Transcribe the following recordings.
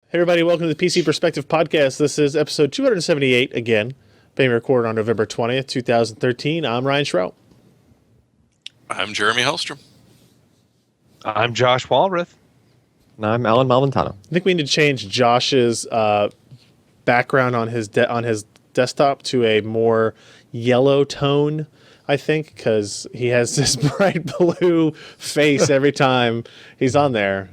Hey everybody, welcome to the PC Perspective Podcast. This is episode 278 again, being recorded on November 20th, 2013. I'm Ryan Schrout. I'm Jeremy Hellstrom. I'm Josh Walrath. And I'm Allyn Malventano. I think we need to change Josh's background on his desktop to a more yellow tone, I think, because he has this bright blue face every time he's on there.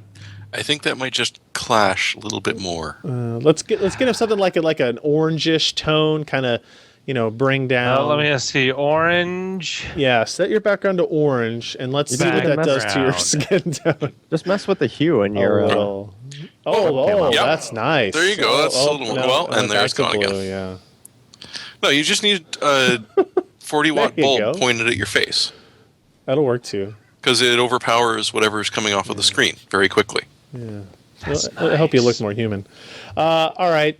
I think that might just clash a little bit more. Let's get him something like an orangish tone, kind of, bring down. Let me see, orange. Yeah, set your background to orange, and let's see what that does to your skin tone. Just mess with the hue in your... Yep. Yep. That's nice. There you go. That's a little and there it's gone blue, again. Yeah. No, you just need a 40-watt There you bulb go. pointed at your face That'll work too. because it overpowers whatever's coming off of the screen very quickly. Yeah. I hope you look more human. All right.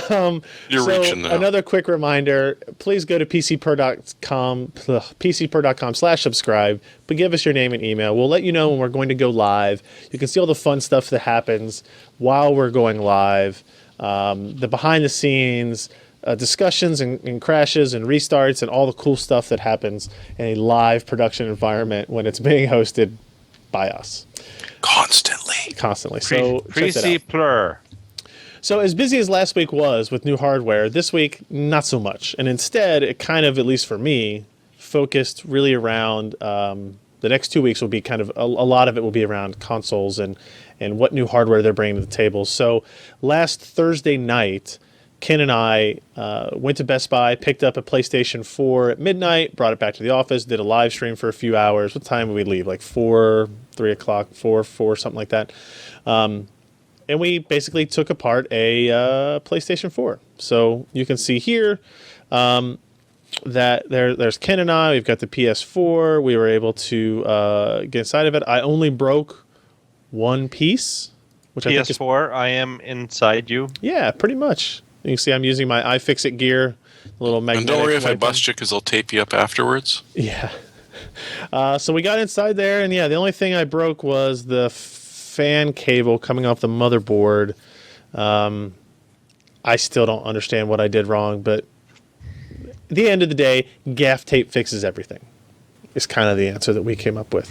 You're reaching now. Another quick reminder, please go to pcper.com/subscribe, but give us your name and email. We'll let you know when we're going to go live. You can see all the fun stuff that happens while we're going live, the behind the scenes discussions and crashes and restarts and all the cool stuff that happens in a live production environment when it's being hosted by us. Constantly. So check that out. Plur. So as busy as last week was with new hardware, this week, not so much. And instead, it kind of, at least for me, focused really around the next 2 weeks will be kind of, a lot of it will be around consoles and what new hardware they're bringing to the table. So last Thursday night, Ken and I went to Best Buy, picked up a PlayStation 4 at midnight, brought it back to the office, did a live stream for a few hours. What time did we leave? Like 4, 3 o'clock, 4, something like that. And we basically took apart a PlayStation 4. So you can see here that there's Ken and I. We've got the PS4. We were able to get inside of it. I only broke one piece, which I think is... PS4, I am inside you. Yeah, pretty much. You can see I'm using my iFixit gear, a little magnetic. And don't worry if I weapon. bust you because I'll tape you up afterwards. Yeah. So we got inside there, and yeah, the only thing I broke was the fan cable coming off the motherboard. I still don't understand what I did wrong, but at the end of the day, gaff tape fixes everything. Is kind of the answer that we came up with.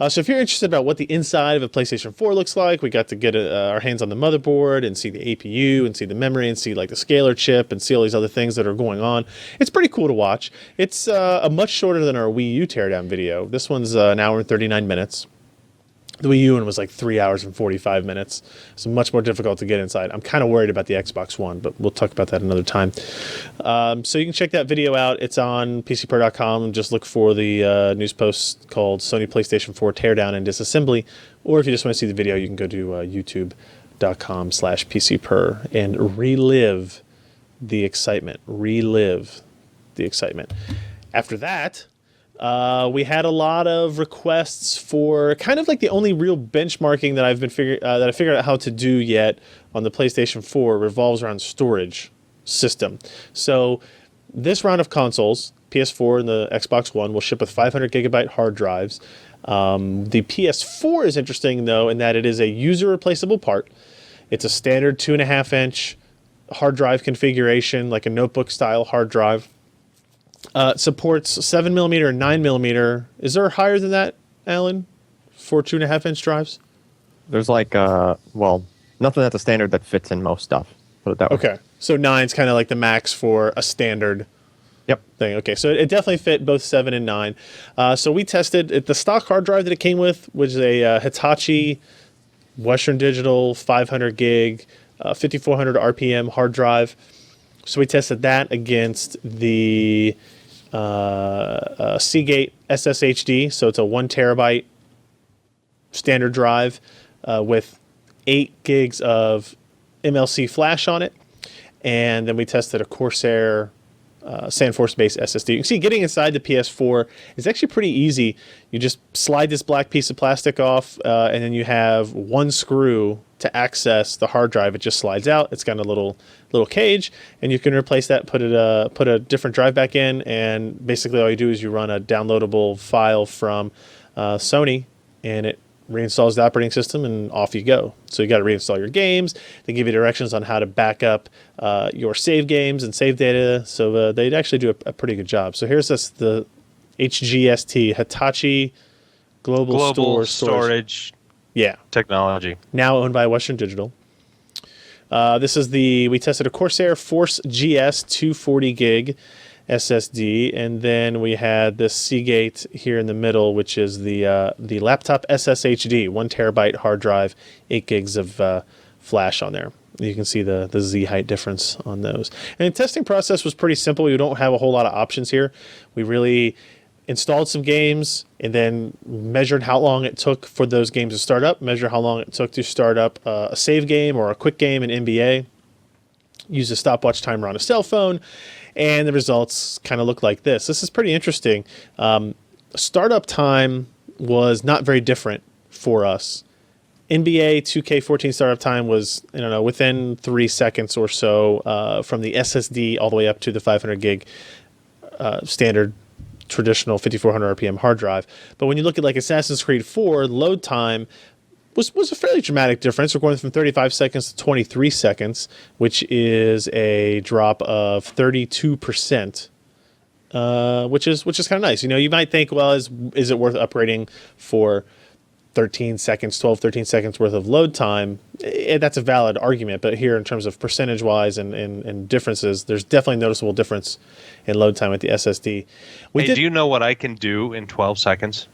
So if you're interested about what the inside of a PlayStation 4 looks like, we got to get our hands on the motherboard and see the APU and see the memory and see like the scalar chip and see all these other things that are going on. It's pretty cool to watch. It's a much shorter than our Wii U teardown video. This one's an hour and 39 minutes. The Wii U one was like 3 hours and 45 minutes. So much more difficult to get inside. I'm kind of worried about the Xbox One, but we'll talk about that another time. So you can check that video out. It's on pcper.com. Just look for the news post called Sony PlayStation 4 Teardown and Disassembly. Or if you just want to see the video, you can go to youtube.com/pcper and relive the excitement. After that... we had a lot of requests for kind of like the only real benchmarking that I figured out how to do yet on the PlayStation 4 revolves around storage system. So this round of consoles, PS4 and the Xbox One, will ship with 500 gigabyte hard drives. The PS4 is interesting though in that it is a user replaceable part. It's a standard 2.5-inch hard drive configuration, like a notebook style hard drive. Supports 7mm and 9mm. Is there higher than that, Allyn, for 2.5-inch drives? There's like, nothing at the standard that fits in most stuff. Put it that way. Okay, so 9's kind of like the max for a standard thing. Okay, so it definitely fit both 7 and 9. So we tested the stock hard drive that it came with, which is a Hitachi Western Digital 500 gig, 5400 RPM hard drive. So we tested that against the Seagate SSHD. So it's a 1 terabyte standard drive with 8 gigs of MLC flash on it. And then we tested a Corsair SandForce-based SSD. You can see getting inside the PS4 is actually pretty easy. You just slide this black piece of plastic off, and then you have one screw to access the hard drive. It just slides out. It's got a little cage, and you can replace that, put a different drive back in, and basically all you do is you run a downloadable file from Sony, and it reinstalls the operating system, and off you go. So you got to reinstall your games. They give you directions on how to back up your save games and save data. So they actually do a pretty good job. So here's the HGST, Hitachi Global Storage Yeah. Technology. Now owned by Western Digital. This is we tested a Corsair Force GS 240 gig SSD, and then we had this Seagate here in the middle, which is the laptop SSHD, 1 terabyte hard drive, 8 gigs of flash on there. You can see the Z height difference on those. And the testing process was pretty simple. We don't have a whole lot of options here. We really installed some games and then measured how long it took for those games to start up, measure how long it took to start up a save game or a quick game in NBA, use a stopwatch timer on a cell phone, and the results kind of look like this. This is pretty interesting. Startup time was not very different for us. NBA 2K14 startup time was, within 3 seconds or so from the SSD all the way up to the 500 gig standard traditional 5400 RPM hard drive. But when you look at like Assassin's Creed 4, load time was a fairly dramatic difference. We're going from 35 seconds to 23 seconds, which is a drop of 32%, which is kind of nice. You might think, well, is it worth upgrading for 13 seconds worth of load time? That's a valid argument, but here in terms of percentage-wise and differences, there's definitely a noticeable difference in load time with the SSD. Do you know what I can do in 12 seconds?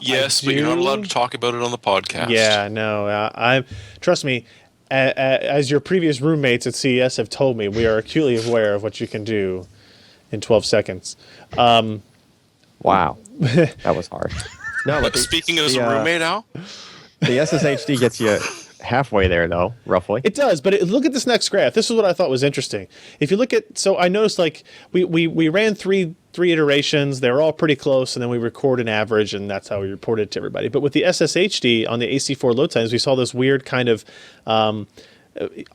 Yes, but you're not allowed to talk about it on the podcast. Yeah, no. Trust me, as your previous roommates at CES have told me, we are acutely aware of what you can do in 12 seconds. Wow, that was hard. No, but speaking as a roommate, Al? The SSHD gets you halfway there, though, roughly. It does, but look at this next graph. This is what I thought was interesting. If you look at, so I noticed like we ran three iterations. They were all pretty close, and then we record an average, and that's how we report it to everybody. But with the SSHD on the AC4 load times, we saw this weird kind of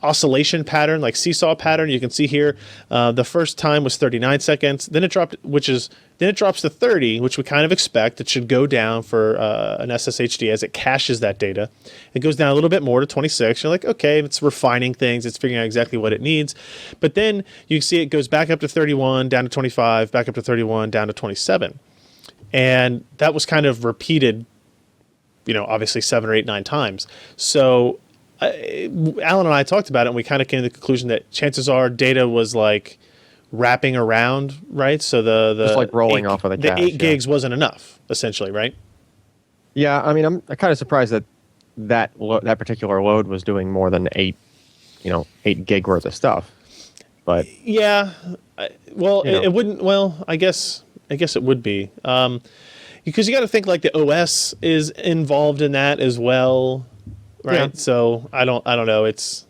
oscillation pattern, like seesaw pattern. You can see here, the first time was 39 seconds. Then it dropped, then it drops to 30, which we kind of expect. It should go down for an SSHD as it caches that data. It goes down a little bit more to 26. You're like, okay, it's refining things. It's figuring out exactly what it needs. But then you see it goes back up to 31, down to 25, back up to 31, down to 27. And that was kind of repeated, obviously 7 or 8, 9 times. So Allyn and I talked about it, and we kind of came to the conclusion that chances are data was like wrapping around, right? So the just like rolling off of the cache. The 8 gigs wasn't enough, essentially, right? Yeah, I mean, I'm kind of surprised that particular load was doing more than 8 gig worth of stuff. But yeah, it wouldn't. Well, I guess it would be, because you got to think like the OS is involved in that as well, right? Yeah. So I don't know. It's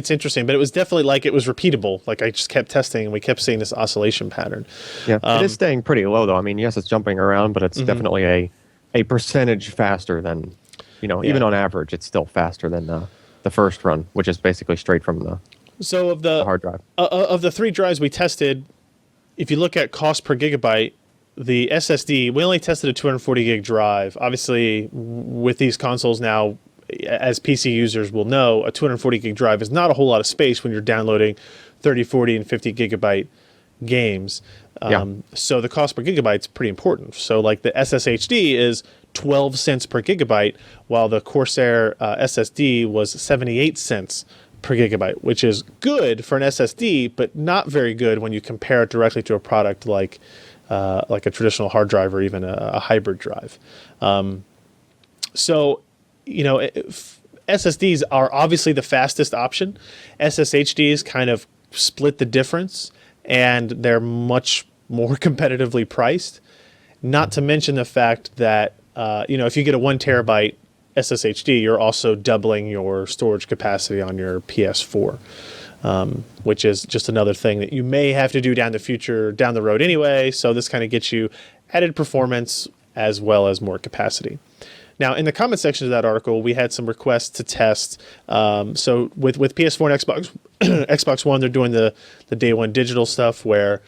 interesting, but it was definitely like it was repeatable. Like I just kept testing, and we kept seeing this oscillation pattern. Yeah, it is staying pretty low though. I mean, yes, it's jumping around, but it's definitely a percentage faster than, even on average, it's still faster than the first run, which is basically straight from the hard drive. Of the 3 drives we tested, if you look at cost per gigabyte, the SSD, we only tested a 240 gig drive. Obviously, with these consoles now, as PC users will know, a 240 gig drive is not a whole lot of space when you're downloading 30, 40, and 50 gigabyte games. So the cost per gigabyte is pretty important. So like the SSHD is 12 cents per gigabyte, while the Corsair SSD was 78 cents per gigabyte, which is good for an SSD, but not very good when you compare it directly to a product like a traditional hard drive or even a hybrid drive. SSDs are obviously the fastest option. SSHDs kind of split the difference, and they're much more competitively priced. Not to mention the fact that, if you get a 1 terabyte SSHD, you're also doubling your storage capacity on your PS4, which is just another thing that you may have to do down the road anyway. So this kind of gets you added performance as well as more capacity. Now, in the comment section of that article, we had some requests to test. So with PS4 and Xbox Xbox One, they're doing the day one digital stuff where,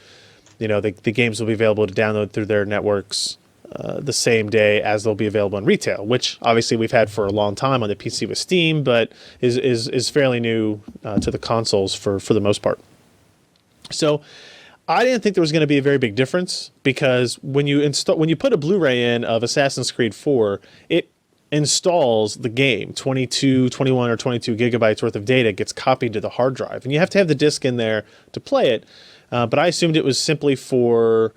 the games will be available to download through their networks the same day as they'll be available in retail, which obviously we've had for a long time on the PC with Steam, but is fairly new to the consoles for the most part. So I didn't think there was going to be a very big difference, because when you put a Blu-ray in of Assassin's Creed 4, it installs the game. 21 or 22 gigabytes worth of data gets copied to the hard drive, and you have to have the disc in there to play it. But I assumed it was simply for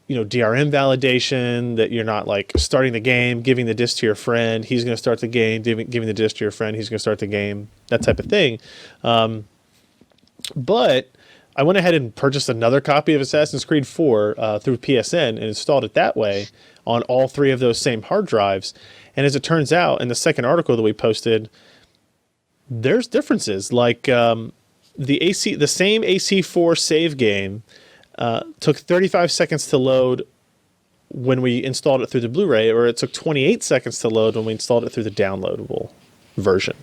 DRM validation, that you're not like starting the game, giving the disc to your friend, he's going to start the game, giving the disc to your friend, he's going to start the game, that type of thing. But I went ahead and purchased another copy of Assassin's Creed 4 through PSN and installed it that way on all three of those same hard drives. And as it turns out, in the second article that we posted, there's differences. Like the same AC4 save game took 35 seconds to load when we installed it through the Blu-ray, or it took 28 seconds to load when we installed it through the downloadable version.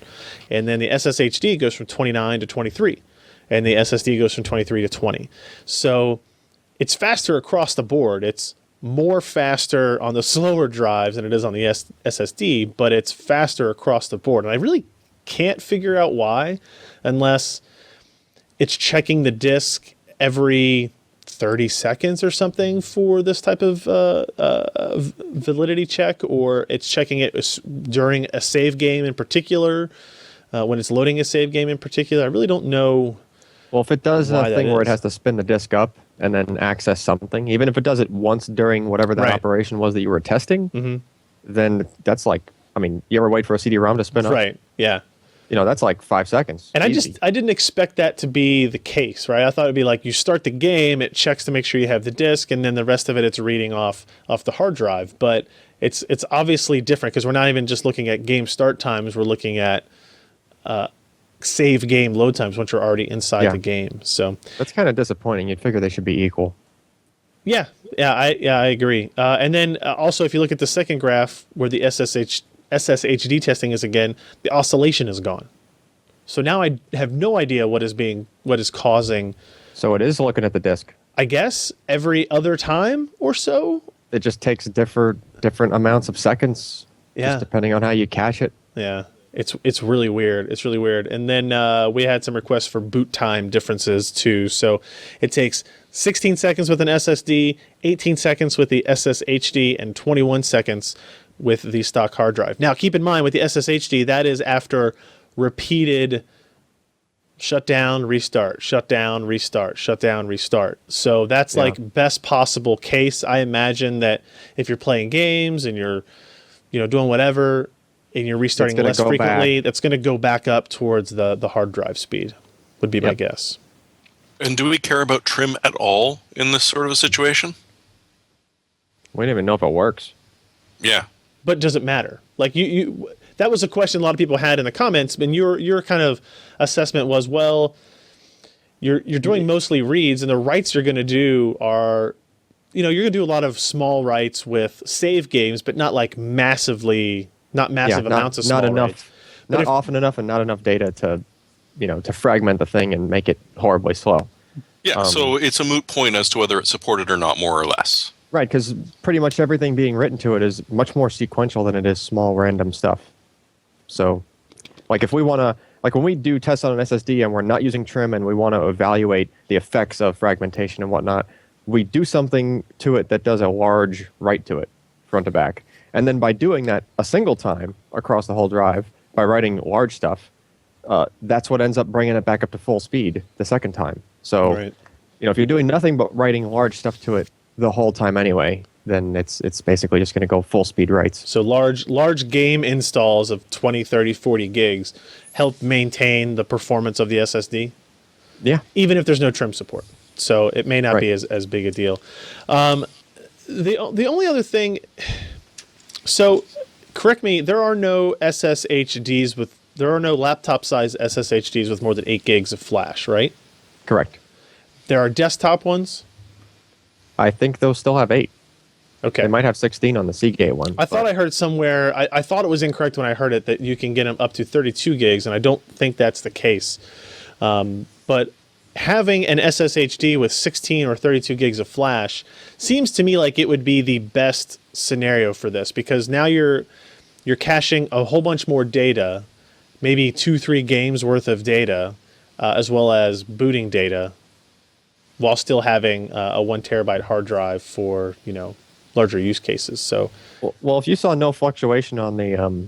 And then the SSHD goes from 29 to 23, and the SSD goes from 23 to 20. So it's faster across the board. It's more faster on the slower drives than it is on the SSD, but it's faster across the board. And I really can't figure out why, unless it's checking the disk every 30 seconds or something for this type of validity check, or it's checking it during a save game in particular, when it's loading a save game in particular. I really don't know. Well, if it does a thing where it is. has to spin the disk up and then access something, even if it does it once during whatever that Right. operation was that you were testing, then that's like, you ever wait for a CD-ROM to spin up? Right, yeah. That's like 5 seconds. And Easy. I didn't expect that to be the case, right? I thought it'd be like you start the game, it checks to make sure you have the disk, and then the rest of it's reading off the hard drive. But it's obviously different, because we're not even just looking at game start times, we're looking at save game load times once you're already inside the game. So That's kind of disappointing. You'd figure they should be equal. I agree. And then also, if you look at the second graph where the SSHD testing is again, the oscillation is gone. So now I have no idea what is causing. So it is looking at the disk. I guess every other time or so. It just takes different amounts of seconds, Yeah. just depending on how you cache it. Yeah. It's really weird. It's really weird. And then we had some requests for boot time differences too. So it takes 16 seconds with an SSD, 18 seconds with the SSHD, and 21 seconds with the stock hard drive. Now, keep in mind with the SSHD, that is after repeated shutdown, restart, shutdown, restart, shutdown, restart. So that's like best possible case. I imagine that if you're playing games and you're doing whatever, and you're restarting less frequently, that's going to go back up towards the hard drive speed, would be my guess. And do we care about trim at all in this sort of a situation? We don't even know if it works. Yeah. But does it matter? Like you that was a question a lot of people had in the comments, and your kind of assessment was, well, you're doing mostly reads, and the writes you're going to do are, you're going to do a lot of small writes with save games, but not like massive amounts of small not enough, writes. not often enough, and not enough data to, to fragment the thing and make it horribly slow. Yeah, so it's a moot point as to whether it's supported or not, more or less. Right, because pretty much everything being written to it is much more sequential than it is small random stuff. So, like if we want to, like when we do tests on an SSD and we're not using trim and we want to evaluate the effects of fragmentation and whatnot, we do something to it that does a large write to it, front to back. And then by doing that a single time across the whole drive, by writing large stuff, that's what ends up bringing it back up to full speed the second time. So, if you're doing nothing but writing large stuff to it the whole time anyway, then it's basically just going to go full speed writes. So large game installs of 20, 30, 40 gigs help maintain the performance of the SSD. Yeah. Even if there's no trim support. So it may not be as big a deal. The only other thing, so correct me, there are no laptop size SSHDs with more than 8 gigs of flash, right? Correct. There are desktop ones. I think those still have 8. Okay. They might have 16 on the Seagate one. I thought I heard somewhere, I thought it was incorrect when I heard it, that you can get them up to 32 gigs, and I don't think that's the case. But having an SSHD with 16 or 32 gigs of flash seems to me like it would be the best scenario for this, because now you're caching a whole bunch more data, maybe 2-3 games worth of data, as well as booting data, while still having a 1 terabyte hard drive for larger use cases. So, well, if you saw no fluctuation on the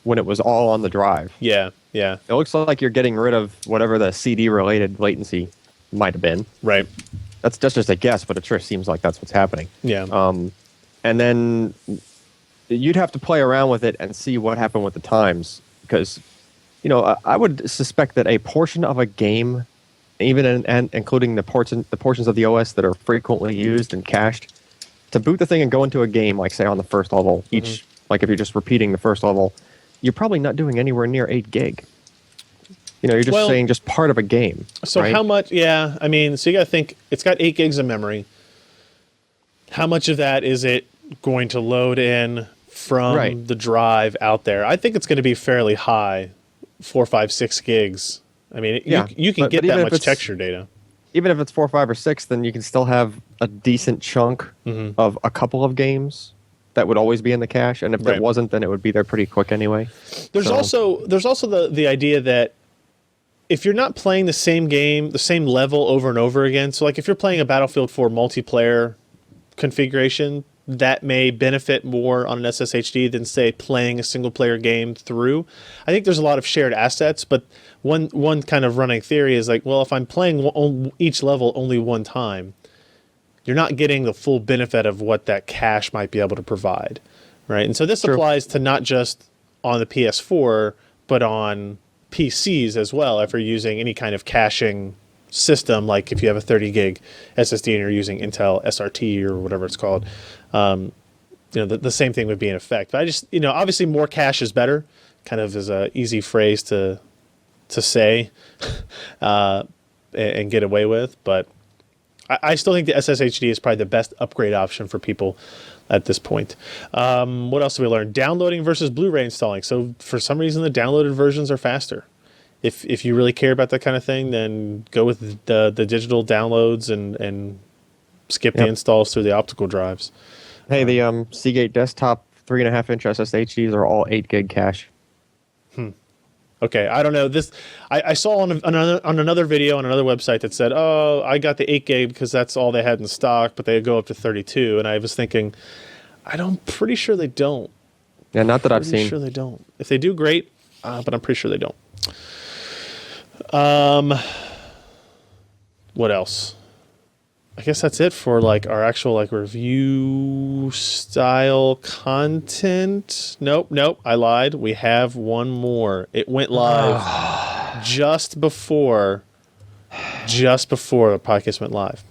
when it was all on the drive, yeah, it looks like you're getting rid of whatever the CD related latency might have been. right, That's just a guess, but it sure seems like that's what's happening. yeah, And then you'd have to play around with it and see what happened with the times, because I would suspect that a portion of a game, even including the portions of the OS that are frequently used and cached, to boot the thing and go into a game, like say on the first level, like if you're just repeating the first level, you're probably not doing anywhere near 8 gig. You're just saying just part of a game. So right? how much? Yeah, I mean, so you got to think it's got 8 gigs of memory. How much of that is it going to load in from the drive out there? I think it's going to be fairly high, 4, 5, 6 gigs. I mean, you can get that much texture data. Even if it's 4, 5, or 6, then you can still have a decent chunk of a couple of games that would always be in the cache, and if it wasn't, then it would be there pretty quick anyway. There's also the idea that if you're not playing the same game, the same level over and over again, so like if you're playing a Battlefield 4 multiplayer configuration, that may benefit more on an SSHD than, say, playing a single-player game through. I think there's a lot of shared assets, but one kind of running theory is like, well, if I'm playing each level only one time, you're not getting the full benefit of what that cache might be able to provide, right? And so this applies to not just on the PS4, but on PCs as well, if you're using any kind of caching system, like if you have a 30 gig SSD and you're using Intel SRT or whatever it's called, the same thing would be in effect. But I just, obviously more cache is better, kind of is a easy phrase to say and get away with. But I still think the SSHD is probably the best upgrade option for people at this point. What else have we learned? Downloading versus Blu-ray installing. So for some reason, the downloaded versions are faster. If you really care about that kind of thing, then go with the digital downloads and skip the installs through the optical drives. Hey, the Seagate desktop 3.5-inch SSHDs are all 8 gig cache. Okay, I don't know. This I saw on another video on another website that said, "Oh, I got the 8 gig because that's all they had in stock, but they go up to 32." And I was thinking, I'm pretty sure they don't. Yeah, not that I've seen. Pretty sure they don't. If they do, great, but I'm pretty sure they don't. What else? I guess that's it for our actual review style content. Nope, I lied. We have one more. It went live just before the podcast went live.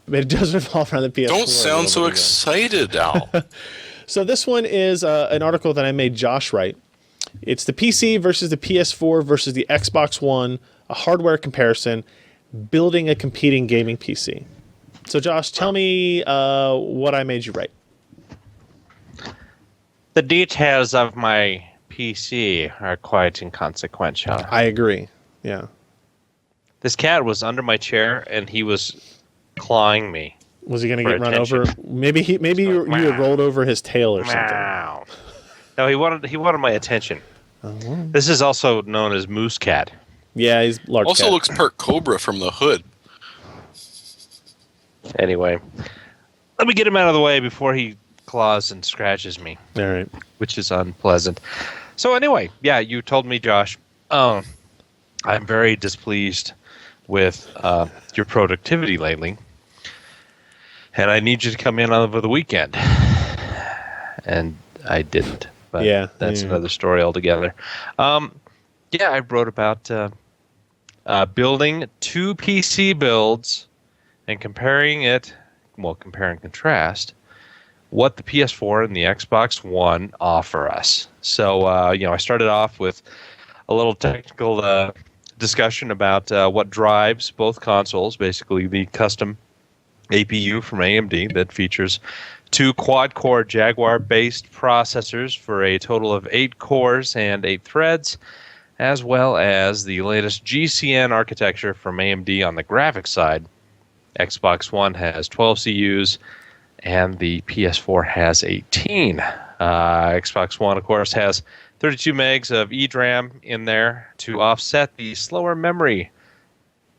It does revolve around the PS4. Don't sound so excited, Al. So this one is an article that I made Josh write. It's the PC versus the PS4 versus the Xbox One, a hardware comparison, building a competing gaming PC. So, Josh, tell me what I made you write. The details of my PC are quite inconsequential. I agree. Yeah. This cat was under my chair, and he was clawing me. Was he going to get run over? Maybe you had rolled over his tail or something. Meow. No, he wanted my attention. This is also known as Moose Cat. Yeah, he's large. Also cat. looks part Cobra from the hood. Anyway, let me get him out of the way before he claws and scratches me. All right. Which is unpleasant. So anyway, yeah, you told me, Josh. I'm very displeased with your productivity lately, and I need you to come in over the weekend. And I didn't. But that's another story altogether. I wrote about building 2 PC builds and compare and contrast what the PS4 and the Xbox One offer us. So, I started off with a little technical discussion about what drives both consoles, basically the custom APU from AMD that features 2 quad-core Jaguar-based processors for a total of 8 cores and 8 threads, as well as the latest GCN architecture from AMD on the graphics side. Xbox One has 12 CUs, and the PS4 has 18. Xbox One, of course, has 32 megs of EDRAM in there to offset the slower memory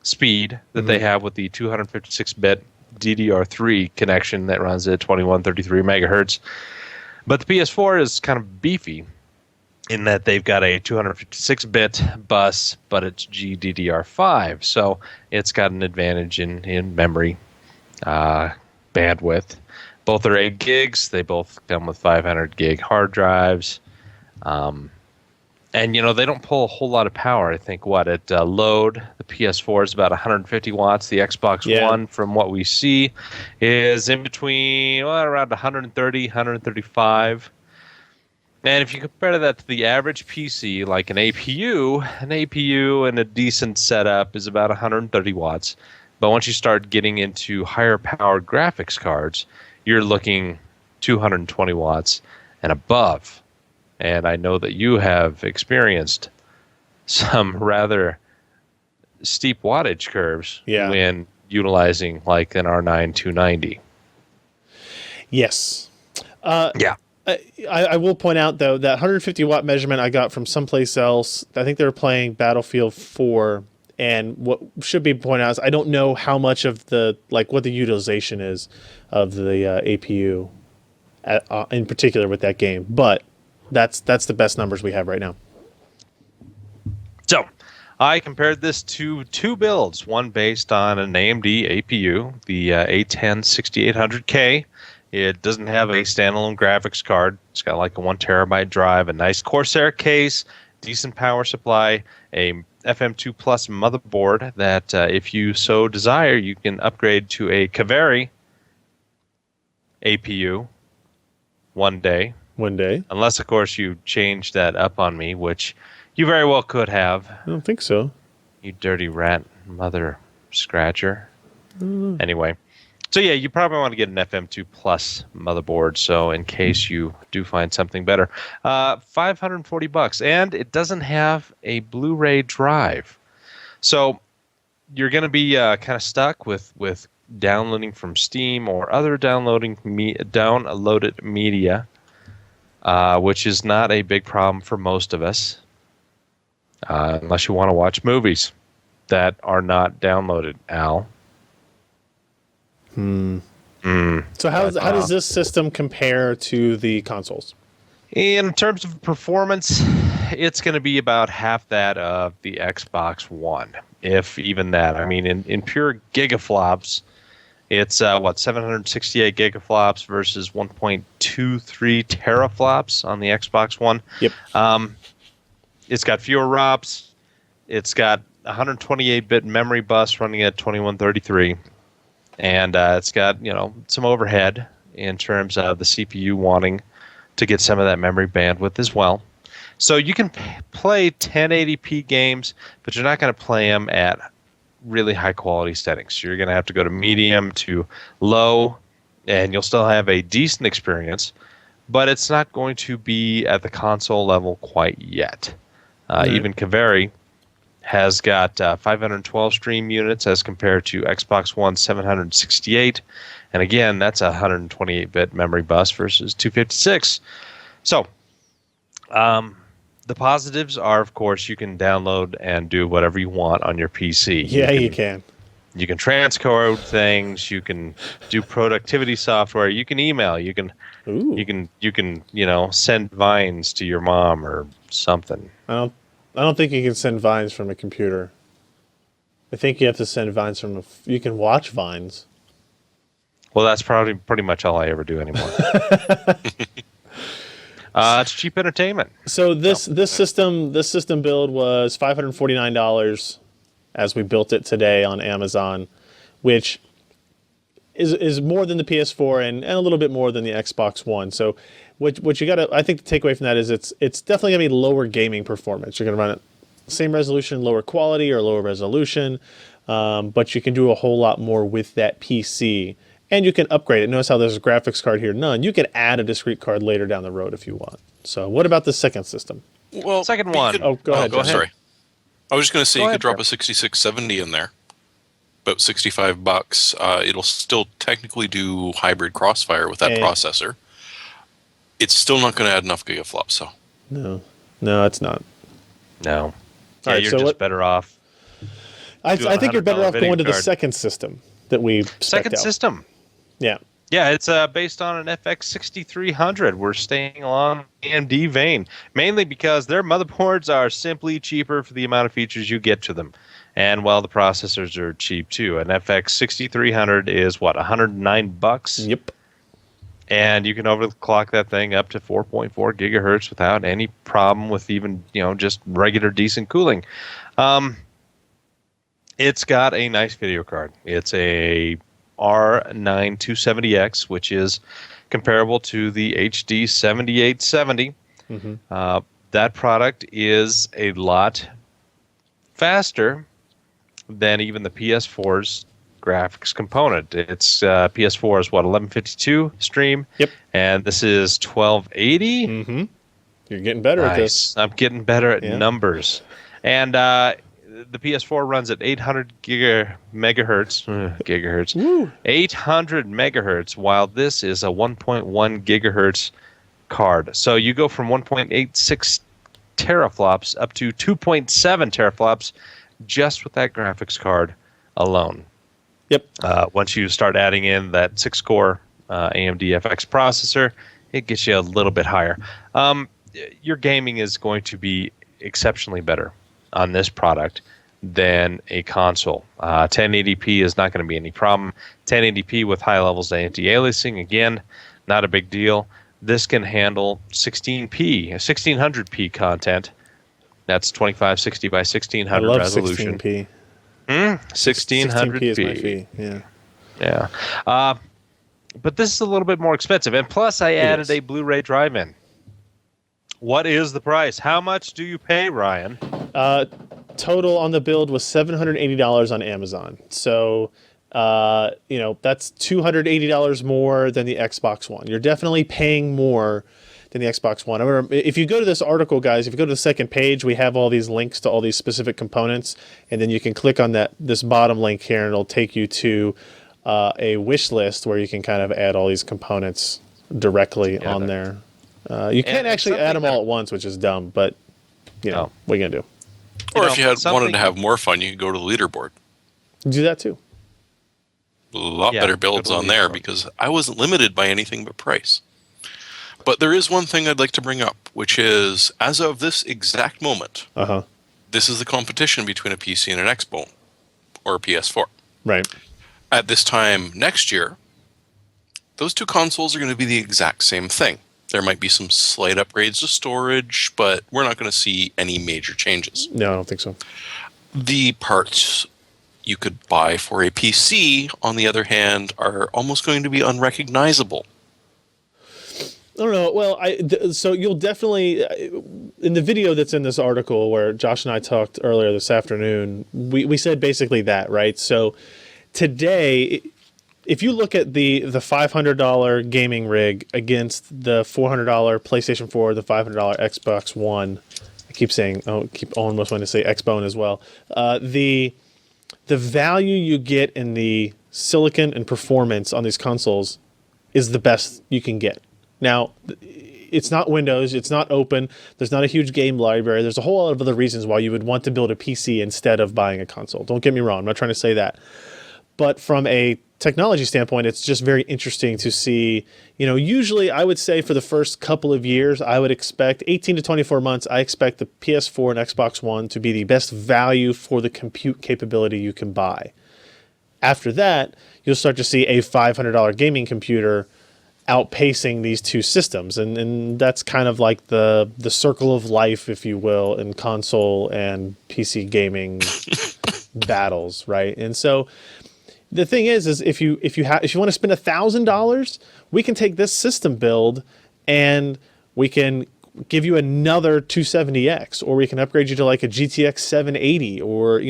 speed that they have with the 256-bit DDR3 connection that runs at 2133 megahertz. But the PS4 is kind of beefy in that they've got a 256-bit bus, but it's GDDR5, so it's got an advantage in memory bandwidth. Both are 8 gigs. They both come with 500 gig hard drives. And, they don't pull a whole lot of power. I think, at load, the PS4 is about 150 watts. The Xbox One, from what we see, is in between, around 130, 135. And if you compare that to the average PC, like an APU in a decent setup is about 130 watts. But once you start getting into higher powered graphics cards, you're looking 220 watts and above. And I know that you have experienced some rather steep wattage curves when utilizing like an R9 290. Yes. I will point out, though, that 150 watt measurement I got from someplace else. I think they were playing Battlefield 4. And what should be pointed out is I don't know how much of what the utilization is of the APU in particular with that game. But that's the best numbers we have right now. So I compared this to 2 builds, one based on an AMD APU, the A10-6800K. It doesn't have a standalone graphics card. It's got like a 1 terabyte drive, a nice Corsair case, decent power supply, a FM2 Plus motherboard that, if you so desire, you can upgrade to a K40 APU one day. One day. Unless, of course, you change that up on me, which you very well could have. I don't think so. You dirty rat mother scratcher. Anyway. So yeah, you probably want to get an FM2 Plus motherboard. So in case you do find something better, $540, and it doesn't have a Blu-ray drive. So you're going to be kind of stuck with downloading from Steam or other downloaded media, which is not a big problem for most of us, unless you want to watch movies that are not downloaded. Al. So how does this system compare to the consoles? In terms of performance, it's going to be about half that of the Xbox One, if even that. I mean, in pure gigaflops, it's 768 gigaflops versus 1.23 teraflops on the Xbox One. Yep. It's got fewer ROPs. It's got 128-bit memory bus running at 2133. And it's got, some overhead in terms of the CPU wanting to get some of that memory bandwidth as well. So you can play 1080p games, but you're not going to play them at really high quality settings. You're going to have to go to medium to low, and you'll still have a decent experience, but it's not going to be at the console level quite yet. Even K40 has got 512 stream units as compared to Xbox One 768. And again, that's a 128-bit memory bus versus 256. So the positives are, of course, you can download and do whatever you want on your PC. Yeah, you can. You can transcode things. You can do productivity software. You can email. You can send Vines to your mom or something. I don't think you can send Vines from a computer. I think you have to send Vines from you can watch Vines. Well, that's probably pretty much all I ever do anymore. It's cheap entertainment. So this system build was $549 as we built it today on Amazon, which is more than the PS4 and a little bit more than the Xbox One. So what you gotta, I think the takeaway from that is it's definitely gonna be lower gaming performance. You're gonna run it same resolution, lower quality or lower resolution, but you can do a whole lot more with that PC. And you can upgrade it. Notice how there's a graphics card here, none. You can add a discrete card later down the road if you want. So what about the second system? Well, Second you one. could- Oh, go ahead, go John. ahead. Sorry. I was just going to say Go you ahead, could drop Jeff. a 6670 in there. About $65. It'll still technically do hybrid crossfire with that Hey. processor. It's still not going to add enough gigaflops, so. No, it's not. No. Yeah, right, you're so just what- better off. I think you're better $100 off video going to the card. second system that we spec'd Second out. system. Yeah. Yeah, it's based on an FX 6300. We're staying along the AMD vein, mainly because their motherboards are simply cheaper for the amount of features you get to them. And while the processors are cheap too, an FX 6300 is what, $109? Yep. And you can overclock that thing up to 4.4 gigahertz without any problem with even, just regular decent cooling. It's got a nice video card. It's a R9 270X, which is comparable to the HD 7870. Mm-hmm. That product is a lot faster than even the PS4's graphics component. It's PS4 is what, 1152 stream? Yep. And this is 1280. Mm-hmm. You're getting better at this. I'm getting better at Yeah. numbers. And the PS4 runs at 800 gigahertz, Woo. 800 megahertz, while this is a 1.1 gigahertz card. So you go from 1.86 teraflops up to 2.7 teraflops just with that graphics card alone. Yep. Once you start adding in that 6-core AMD FX processor, it gets you a little bit higher. Your gaming is going to be exceptionally better on this product than a console. 1080p is not going to be any problem. 1080p with high levels of anti-aliasing, again, not a big deal. This can handle 1600p content. That's 2560 by 1600 I love resolution. 16p. 1600p 16p is my fee. Yeah. Yeah. But this is a little bit more expensive. And plus, I added is. a Blu-ray drive-in. What is the price? How much do you pay, Ryan? Total on the build was $780 on Amazon. So, that's $280 more than the Xbox One. You're definitely paying more than the Xbox One. I remember, if you go to this article, guys, if you go to the second page, we have all these links to all these specific components, and then you can click on this bottom link here, and it'll take you to a wish list where you can kind of add all these components directly on there. You can't actually add them all at once, which is dumb, but what are you gonna do? Or if you wanted something- to have more fun, you could go to the leaderboard. Do that too. A lot Yeah, better builds go to on there leaderboard. because I wasn't limited by anything but price. But there is one thing I'd like to bring up, which is, as of this exact moment, this is the competition between a PC and an Xbox or a PS4. Right. At this time next year, those two consoles are going to be the exact same thing. There might be some slight upgrades to storage, but we're not going to see any major changes. No, I don't think so. The parts you could buy for a PC, on the other hand, are almost going to be unrecognizable. I don't know. Well, so you'll definitely, in the video that's in this article where Josh and I talked earlier this afternoon, we said basically that, right? So today, if you look at the $500 gaming rig against the $400 PlayStation 4, the $500 Xbox One, I keep almost wanting to say Xbone as well. The value you get in the silicon and performance on these consoles is the best you can get. Now, it's not Windows, it's not open, there's not a huge game library, there's a whole lot of other reasons why you would want to build a PC instead of buying a console. Don't get me wrong, I'm not trying to say that. But from a technology standpoint, it's just very interesting to see, usually I would say for the first couple of years, I would expect 18 to 24 months, I expect the PS4 and Xbox One to be the best value for the compute capability you can buy. After that, you'll start to see a $500 gaming computer outpacing these two systems. And that's kind of like the circle of life, if you will, in console and PC gaming battles, right? And so the thing is if you want to spend $1,000, we can take this system build and we can give you another 270X, or we can upgrade you to like a GTX 780, or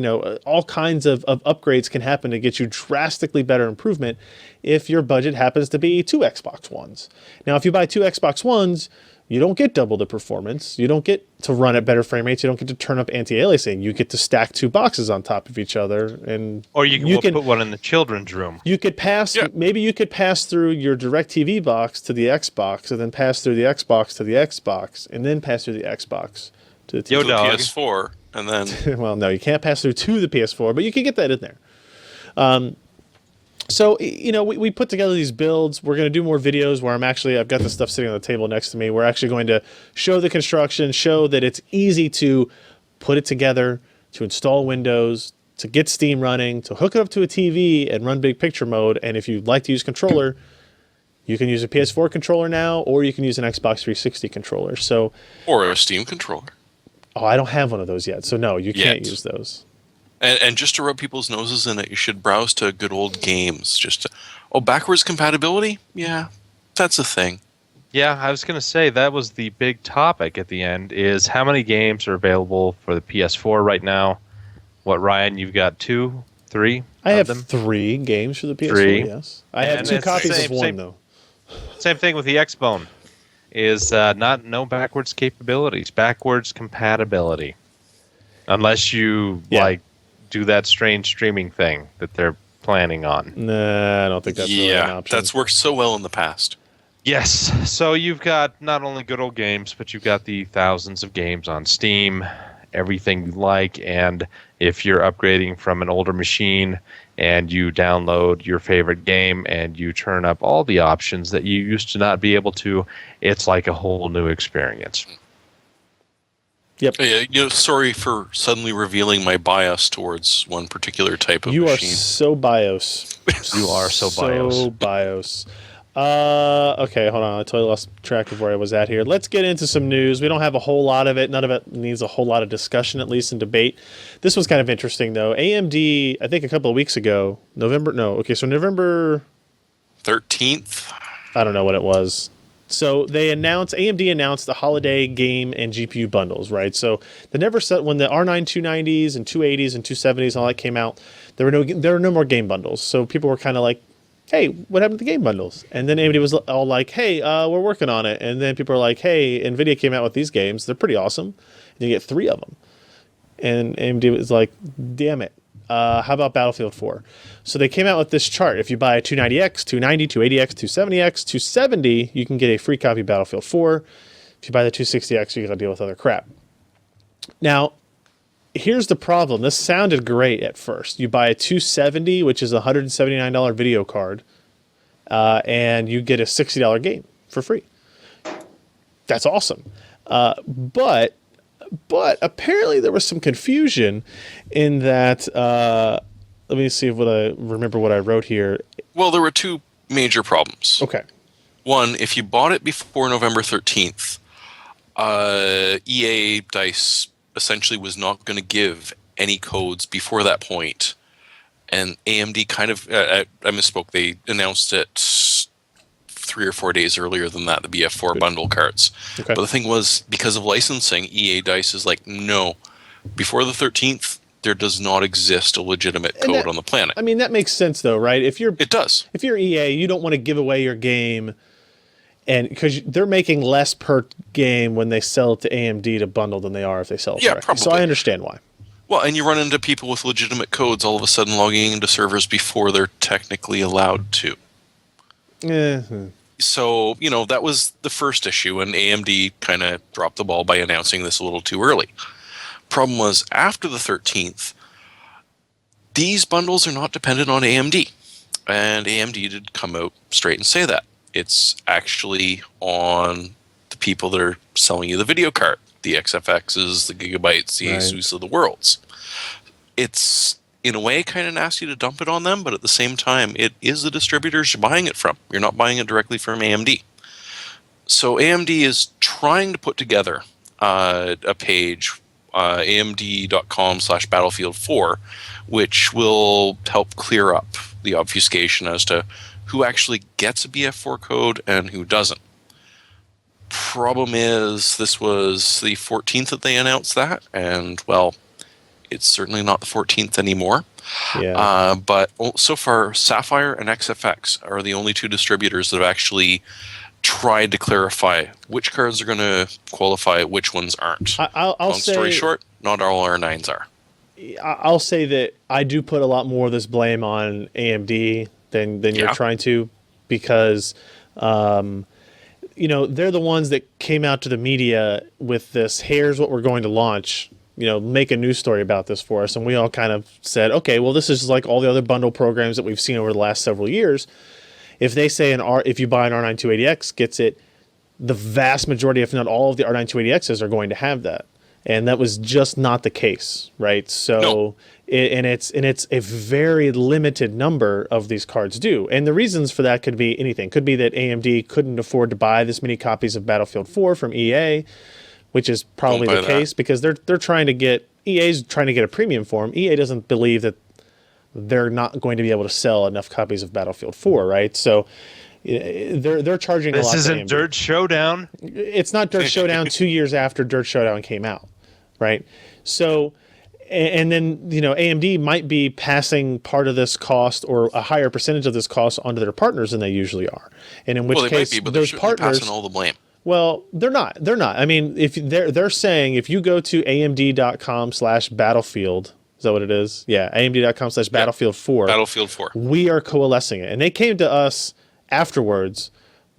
all kinds of upgrades can happen to get you drastically better improvement. if your budget happens to be 2 Xbox Ones. Now, if you buy 2 Xbox Ones, you don't get double the performance. You don't get to run at better frame rates. You don't get to turn up anti-aliasing. You get to stack 2 boxes on top of each other, and or you can put one in the children's room. You could pass. Yeah. Maybe you could pass through your DirecTV box to the Xbox, and then pass through the Xbox to the Xbox, and then pass through the Xbox to the PS4, and then. Well, no, you can't pass through to the PS4, but you can get that in there. So, we put together these builds. We're going to do more videos where I've got the stuff sitting on the table next to me. We're actually going to show the construction, show that it's easy to put it together, to install Windows, to get Steam running, to hook it up to a TV and run big picture mode. And if you'd like to use controller, you can use a PS4 controller now, or you can use an Xbox 360 controller. Or a Steam controller. Oh, I don't have one of those yet. So no, you can't use those. And just to rub people's noses in it, you should browse to good old games. Backwards compatibility? Yeah, that's a thing. Yeah, I was going to say that was the big topic at the end, is how many games are available for the PS4 right now. What, Ryan, you've got 2, 3? I have 3 games for the PS4, 3. Yes. I have 2 copies of one, though. Same thing with the Xbone, is no backwards capabilities, backwards compatibility. Unless you, do that strange streaming thing that they're planning on. Nah, I don't think that's really an option. That's worked so well in the past. Yes, so you've got not only good old games, but you've got the thousands of games on Steam, everything you like, and if you're upgrading from an older machine and you download your favorite game and you turn up all the options that you used to not be able to, it's like a whole new experience. Yep. Sorry for suddenly revealing my bias towards one particular type of machine. You are so bios. You are so bios. Okay, hold on. I totally lost track of where I was at here. Let's get into some news. We don't have a whole lot of it. None of it needs a whole lot of discussion, at least in debate. This was kind of interesting, though. AMD, I think a couple of weeks ago, November 13th? I don't know what it was. So AMD announced the holiday game and GPU bundles, right? So when the R9 290s and 280s and 270s and all that came out, there were no more game bundles. So people were kind of like, hey, what happened to the game bundles? And then AMD was all like, hey, we're working on it. And then people are like, hey, NVIDIA came out with these games. They're pretty awesome. And you get 3 of them. And AMD was like, damn it. How about Battlefield 4? So they came out with this chart. If you buy a 290X, 290, 280X, 270X, 270, you can get a free copy of Battlefield 4. If you buy the 260X, you got to deal with other crap. Now, here's the problem. This sounded great at first. You buy a 270, which is a $179 video card, and you get a $60 game for free. That's awesome. But apparently there was some confusion in that. Let me see what I remember what I wrote here. Well, there were 2 major problems. Okay. One, if you bought it before November 13th, EA DICE essentially was not going to give any codes before that point. And AMD kind of, I misspoke, they announced it 3 or 4 days earlier than that, the BF4 bundle cards. Okay. But the thing was, because of licensing, EA DICE is like, no, before the 13th, there does not exist a legitimate code on the planet. I mean, that makes sense, though, right? It does. If you're EA, you don't want to give away your game, and because they're making less per game when they sell it to AMD to bundle than they are if they sell it directly. Probably. So I understand why. Well, and you run into people with legitimate codes all of a sudden logging into servers before they're technically allowed to. Mm-hmm. So, that was the first issue, and AMD kind of dropped the ball by announcing this a little too early. Problem was, after the 13th, these bundles are not dependent on AMD. And AMD did come out straight and say that. It's actually on the people that are selling you the video card, the XFXs, the Gigabytes, the ASUS of the worlds. It's, in a way, kind of nasty to dump it on them, but at the same time, it is the distributors you're buying it from. You're not buying it directly from AMD. So AMD is trying to put together a page, amd.com/battlefield4, which will help clear up the obfuscation as to who actually gets a BF4 code and who doesn't. Problem is, this was the 14th that they announced that, and, well, It's certainly not the 14th anymore. Yeah. But so far, Sapphire and XFX are the only two distributors that have actually tried to clarify which cards are going to qualify, which ones aren't. Long story short, not all R9s are. I'll say that I do put a lot more of this blame on AMD than you're trying to, because they're the ones that came out to the media with this, here's what we're going to launch, make a news story about this for us. And we all kind of said, okay, well, this is like all the other bundle programs that we've seen over the last several years. If they say if you buy an R9 280X gets it, the vast majority, if not all of the R9 280Xs are going to have that. And that was just not the case, right? So, no. It's a very limited number of these cards do. And the reasons for that could be anything. Could be that AMD couldn't afford to buy this many copies of Battlefield 4 from EA, which is probably the case, because they're trying to get, EA's trying to get a premium for them. EA doesn't believe that they're not going to be able to sell enough copies of Battlefield 4, right? So they're charging a lot. This isn't Dirt Showdown. It's not Dirt Showdown 2 years after Dirt Showdown came out, right? So, and then AMD might be passing part of this cost or a higher percentage of this cost onto their partners than they usually are, and in which case might be, but those partners passing all the blame. Well, they're not. They're not. I mean, if they're saying if you go to amd.com/battlefield. Is that what it is? Yeah, amd.com/battlefield 4. Battlefield 4. We are coalescing it. And they came to us afterwards,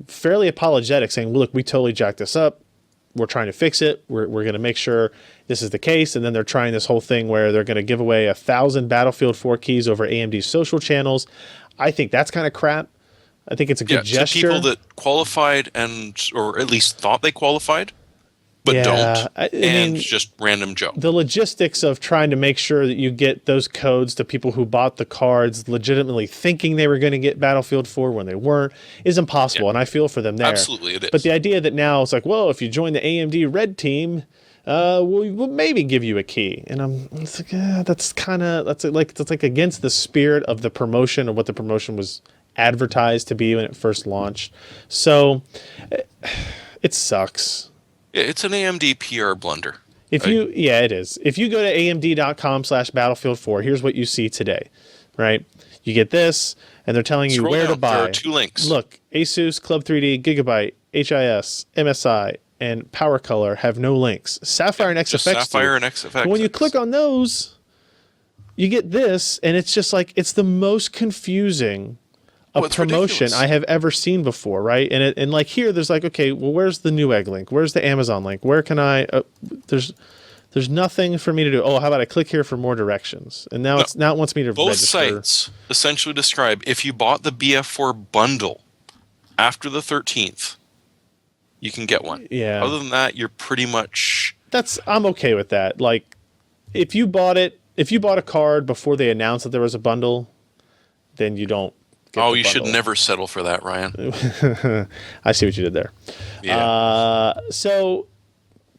fairly apologetic, saying, well, look, we totally jacked this up. We're trying to fix it. We're going to make sure this is the case. And then they're trying this whole thing where they're going to give away 1,000 Battlefield 4 keys over AMD's social channels. I think that's kind of crap. I think it's a good gesture. To people that qualified or at least thought they qualified, but don't, I mean, just random Joe. The logistics of trying to make sure that you get those codes to people who bought the cards legitimately thinking they were going to get Battlefield 4 when they weren't is impossible, and I feel for them there. Absolutely, it is. But the idea that now it's like, well, if you join the AMD Red Team, we'll maybe give you a key, and it's like, that's like against the spirit of the promotion or what the promotion was advertised to be when it first launched. So it sucks. It's an AMD PR blunder. It is. If you go to amd.com/battlefield 4, here's what you see today, right? You get this, and they're telling you where to buy. There are 2 links. Look, ASUS, Club 3D, Gigabyte, HIS, MSI, and Power Color have no links. Sapphire and XFX. Sapphire and XFX. But when you click on those, you get this, and it's just like, it's the most confusing promotion I have ever seen before, right? And like here, there's like, okay, well, where's the Newegg link? Where's the Amazon link? Where can I? There's nothing for me to do. Oh, how about I click here for more directions? And now it wants me to both register. sites essentially describe if you bought the BF4 bundle after the 13th, you can get one. Yeah. Other than that, you're pretty much. I'm okay with that. Like, if you bought a card before they announced that there was a bundle, then you don't. You should never settle for that, Ryan. I see what you did there. Yeah. So,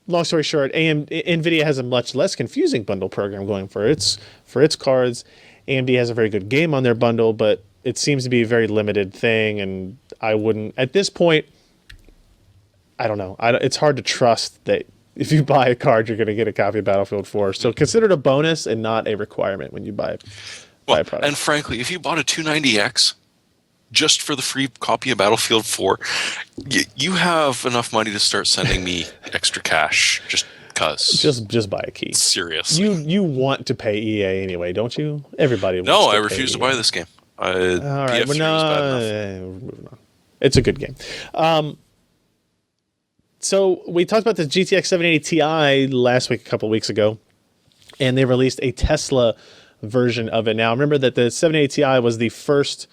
long story short, NVIDIA has a much less confusing bundle program going for its cards. AMD has a very good game on their bundle, but it seems to be a very limited thing, and I wouldn't, at this point, I don't know. It's hard to trust that if you buy a card, you're going to get a copy of Battlefield 4. So consider it a bonus and not a requirement when you buy a product. And frankly, if you bought a 290X, just for the free copy of Battlefield 4, you have enough money to start sending me extra cash just because. Just buy a key. Seriously. You want to pay EA anyway, don't you? Everybody wants No, to I refuse to buy this game. All right, moving on. It's a good game. So we talked about the GTX 780 Ti last week, a couple of weeks ago, and they released a Tesla version of it. Now, remember that the 780 Ti was the first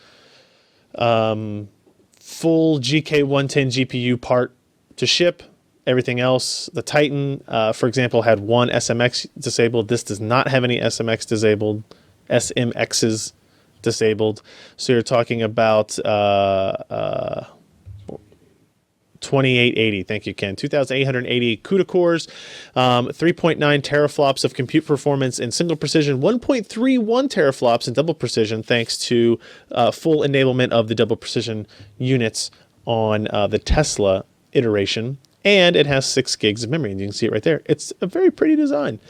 full GK110 GPU part to ship. Everything else, the Titan, for example, had one SMX disabled. This does not have any SMXs disabled. So you're talking about 2880. Thank you, Ken. 2,880 CUDA cores, 3.9 teraflops of compute performance in single precision, 1.31 teraflops in double precision, thanks to full enablement of the double precision units on the Tesla iteration. And it has 6 gigs of memory, and you can see it right there. It's a very pretty design.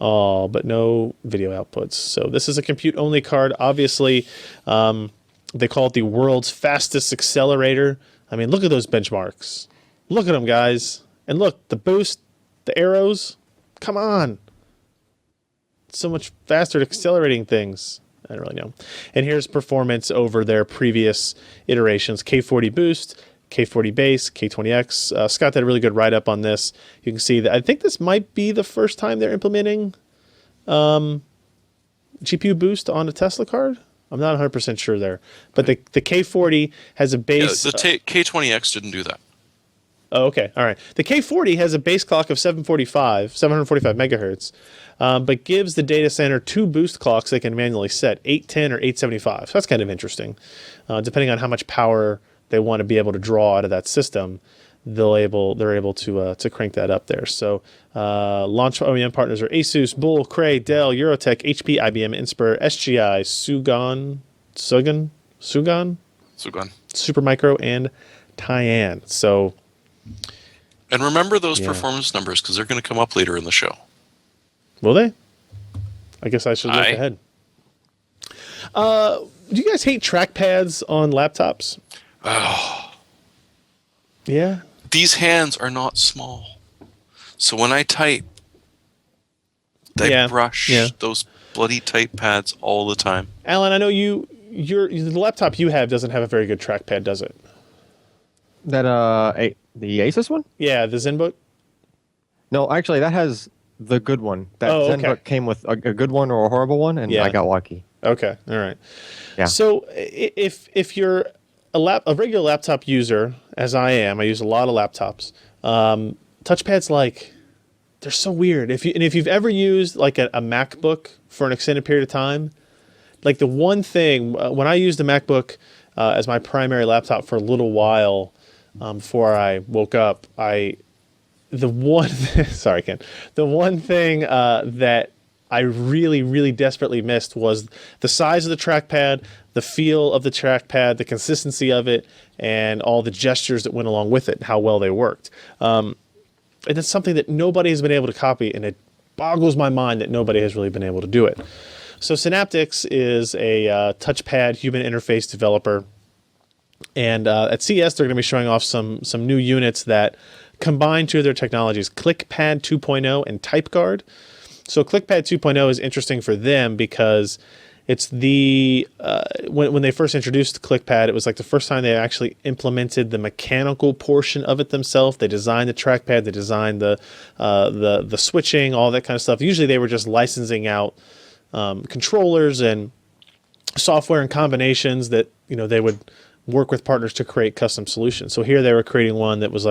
Oh, but no video outputs. So this is a compute-only card. Obviously, they call it the world's fastest accelerator. I mean, look at those benchmarks. Look at them, guys. And look, the boost, the arrows. Come on. So much faster at accelerating things. I don't really know. And here's performance over their previous iterations. K40 boost, K40 base, K20X. Scott did a really good write-up on this. You can see that I think this might be the first time they're implementing GPU boost on a Tesla card. I'm not 100% sure there. But the K40 has a base... Yeah, the K20X didn't do that. Oh, okay. All right. The K40 has a base clock of 745 megahertz, but gives the data center 2 boost clocks they can manually set, 810 or 875. So that's kind of interesting. Depending on how much power they want to be able to draw out of that system, they're able to crank that up there. So launch OEM partners are ASUS, Bull, Cray, Dell, Eurotech, HP, IBM, Inspur, SGI, Sugon, Supermicro, and Tyan. So... And remember those performance numbers because they're going to come up later in the show. Will they? I guess I should look ahead. Do you guys hate trackpads on laptops? Oh. Yeah? These hands are not small. So when I type, they brush those bloody type pads all the time. Allyn, I know the laptop you have doesn't have a very good trackpad, does it? That the ASUS one? Yeah, the ZenBook? No, actually, that has the good one. That ZenBook came with a good one or a horrible one, and I got lucky. Okay, all right. Yeah. So if you're a regular laptop user, as I am, I use a lot of laptops. Touchpads, they're so weird. If you've ever used like a MacBook for an extended period of time, like the one thing when I used a MacBook as my primary laptop for a little while. Before I woke up, the one thing that I really, really desperately missed was the size of the trackpad, the feel of the trackpad, the consistency of it, and all the gestures that went along with it, and how well they worked. And it's something that nobody has been able to copy, and it boggles my mind that nobody has really been able to do it. So Synaptics is a touchpad human interface developer. And at CES, they're going to be showing off some new units that combine two of their technologies, ClickPad 2.0 and TypeGuard. So ClickPad 2.0 is interesting for them because it's when they first introduced ClickPad, it was like the first time they actually implemented the mechanical portion of it themselves. They designed the trackpad, they designed the switching, all that kind of stuff. Usually they were just licensing out controllers and software and combinations that they would work with partners to create custom solutions. So here they were creating one that was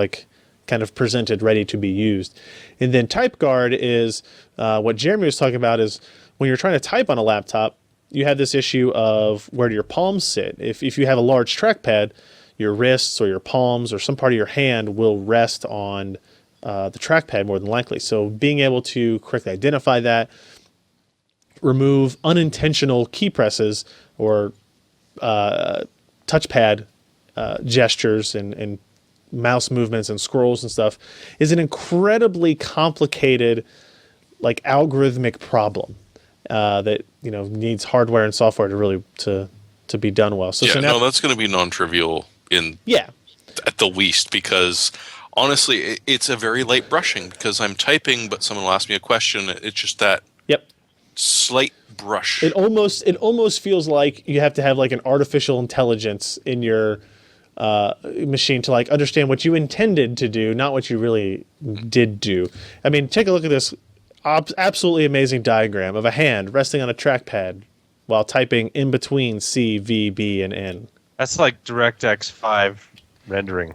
kind of presented ready to be used. And then TypeGuard is what Jeremy was talking about is when you're trying to type on a laptop, you have this issue of where do your palms sit. If you have a large trackpad, your wrists or your palms or some part of your hand will rest on the trackpad more than likely. So being able to correctly identify that, remove unintentional key presses or touchpad gestures and mouse movements and scrolls and stuff is an incredibly complicated, algorithmic problem that needs hardware and software to really to be done well. So that's going to be non-trivial at the least because honestly, it's a very light brushing because I'm typing, but someone will ask me a question. It's just that slight brush. It almost feels like you have to have an artificial intelligence in your machine to understand what you intended to do, not what you really did do. I mean, take a look at this absolutely amazing diagram of a hand resting on a trackpad while typing in between C, V, B, and N. That's like DirectX 5 rendering.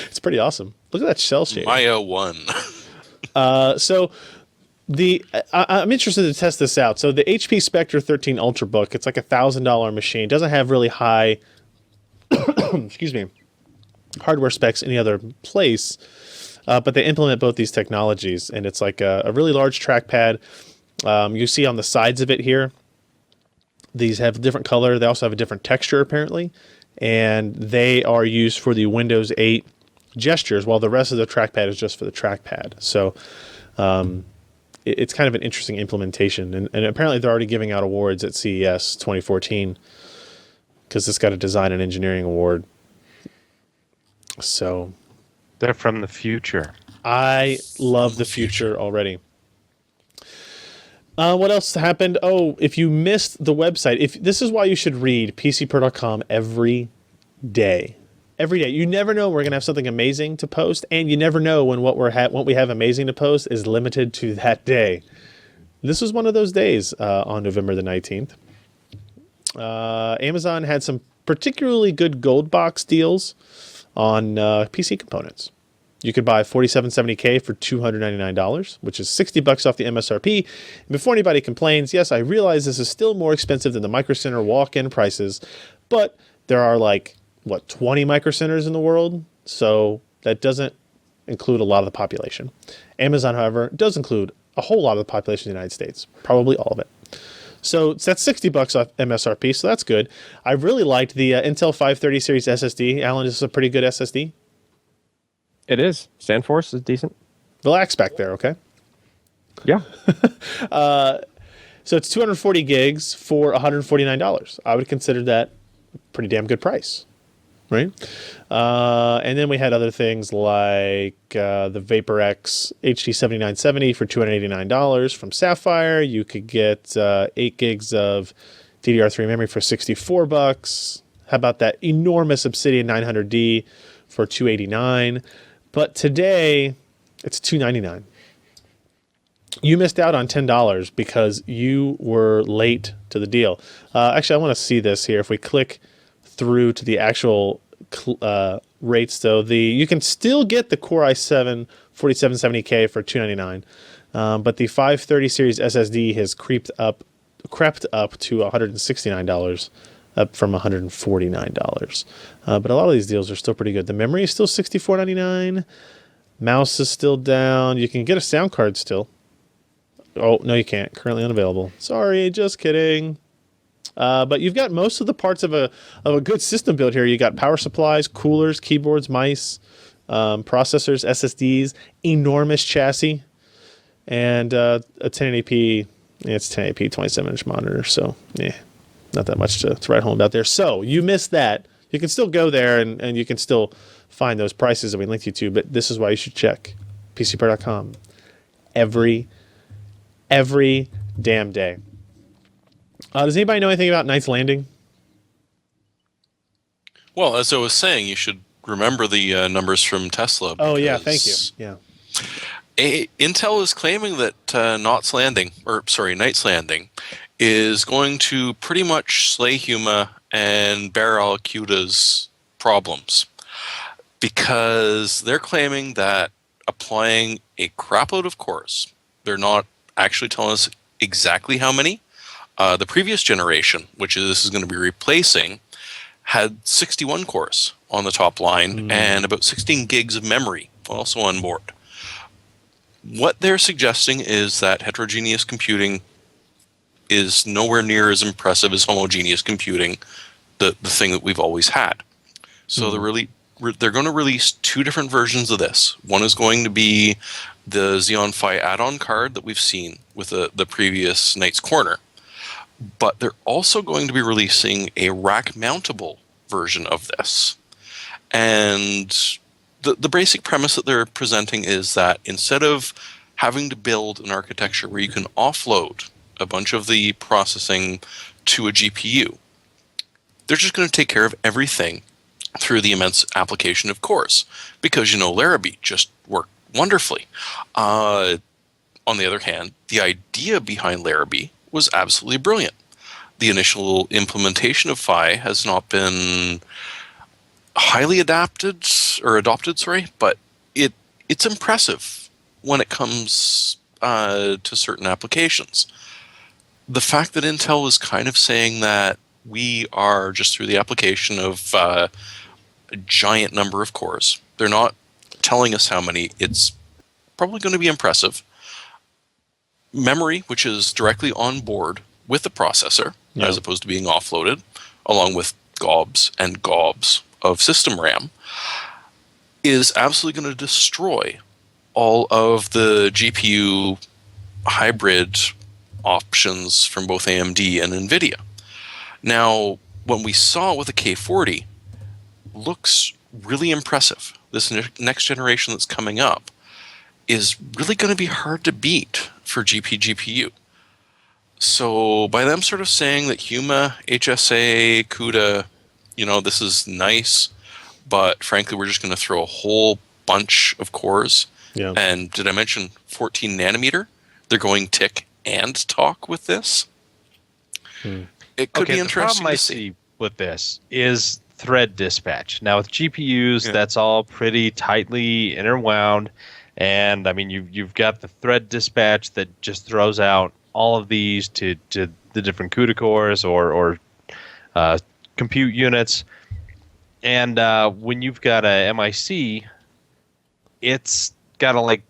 It's pretty awesome. Look at that shell shape. Maya 1. So I'm interested to test this out. So the HP Spectre 13 Ultrabook, it's like $1,000 machine. It doesn't have really high hardware specs any other place, but they implement both these technologies, and it's like a really large trackpad. You see on the sides of it here, these have a different color. They also have a different texture apparently, and they are used for the Windows 8 gestures, while the rest of the trackpad is just for the trackpad. So it's kind of an interesting implementation. And apparently they're already giving out awards at CES 2014 because it's got a design and engineering award. So They're from the future. I love the future already. What else happened? Oh, if you missed the website, this is why you should read PCPro.com every day. Every day. You never know we're going to have something amazing to post, and you never know when what we have amazing to post is limited to that day. This was one of those days on November the 19th. Amazon had some particularly good gold box deals on PC components. You could buy 4770K for $299, which is $60 off the MSRP. And before anybody complains, yes, I realize this is still more expensive than the Micro Center walk-in prices, but there are 20 Micro Centers in the world, so that doesn't include a lot of the population. Amazon, however, does include a whole lot of the population of the United States, probably all of it. So that's $60 off MSRP, so that's good. I really liked the Intel 530 series SSD. Allyn, this is a pretty good SSD. It is. SandForce is decent. Relax back there, okay? Yeah. So it's 240 gigs for $149. I would consider that a pretty damn good price, right? And then we had other things like the VaporX HD 7970 for $289 from Sapphire. You could get 8 gigs of DDR3 memory for $64. How about that enormous Obsidian 900D for $289? But today, it's $299. You missed out on $10 because you were late to the deal. Actually, I want to see this here. If we click through to the actual rates, though, you can still get the Core i7 4770K for $299, but the 530 series SSD has crept up to $169. Up from $149. But a lot of these deals are still pretty good. The memory is still $64.99. Mouse is still down. You can get a sound card still. Oh, no, you can't. Currently unavailable. Sorry, just kidding. But you've got most of the parts of a good system build here. You got power supplies, coolers, keyboards, mice, processors, SSDs, enormous chassis, and a 1080p. It's 1080p 27-inch monitor, so yeah. Not that much to write home about there. So you missed that. You can still go there and you can still find those prices that we linked you to, but this is why you should check PCPro.com every damn day. Does anybody know anything about Knight's Landing? Well, as I was saying, you should remember the numbers from Tesla. Oh, yeah, thank you. Yeah. Intel is claiming that Knight's Landing is going to pretty much slay HUMA and bear all CUDA's problems, because they're claiming that applying a crapload of cores, they're not actually telling us exactly how many. The previous generation, which this is going to be replacing, had 61 cores on the top line and about 16 gigs of memory also on board. What they're suggesting is that heterogeneous computing is nowhere near as impressive as homogeneous computing, the thing that we've always had. So they're going to release 2 different versions of this. One is going to be the Xeon Phi add-on card that we've seen with the previous Knight's Corner. But they're also going to be releasing a rack-mountable version of this. And the basic premise that they're presenting is that instead of having to build an architecture where you can offload a bunch of the processing to a GPU, they're just going to take care of everything through the immense application of cores, because Larrabee just worked wonderfully. On the other hand, the idea behind Larrabee was absolutely brilliant. The initial implementation of Phi has not been highly adopted, but it's impressive when it comes to certain applications. The fact that Intel is kind of saying that we are just through the application of a giant number of cores, they're not telling us how many, it's probably going to be impressive. Memory, which is directly on board with the processor, as opposed to being offloaded, along with gobs and gobs of system RAM, is absolutely going to destroy all of the GPU hybrid options from both AMD and NVIDIA. Now, what we saw with the K40 looks really impressive. This next generation that's coming up is really going to be hard to beat for GPU. So by them sort of saying that HUMA, HSA, CUDA, this is nice, but frankly, we're just going to throw a whole bunch of cores. Yeah. And did I mention 14 nanometer? They're going tick and talk with this. It could be interesting to see. The problem I see with this is thread dispatch. Now with GPUs, that's all pretty tightly interwound, and I mean you've got the thread dispatch that just throws out all of these to the different CUDA cores or compute units, and when you've got a MIC, it's got to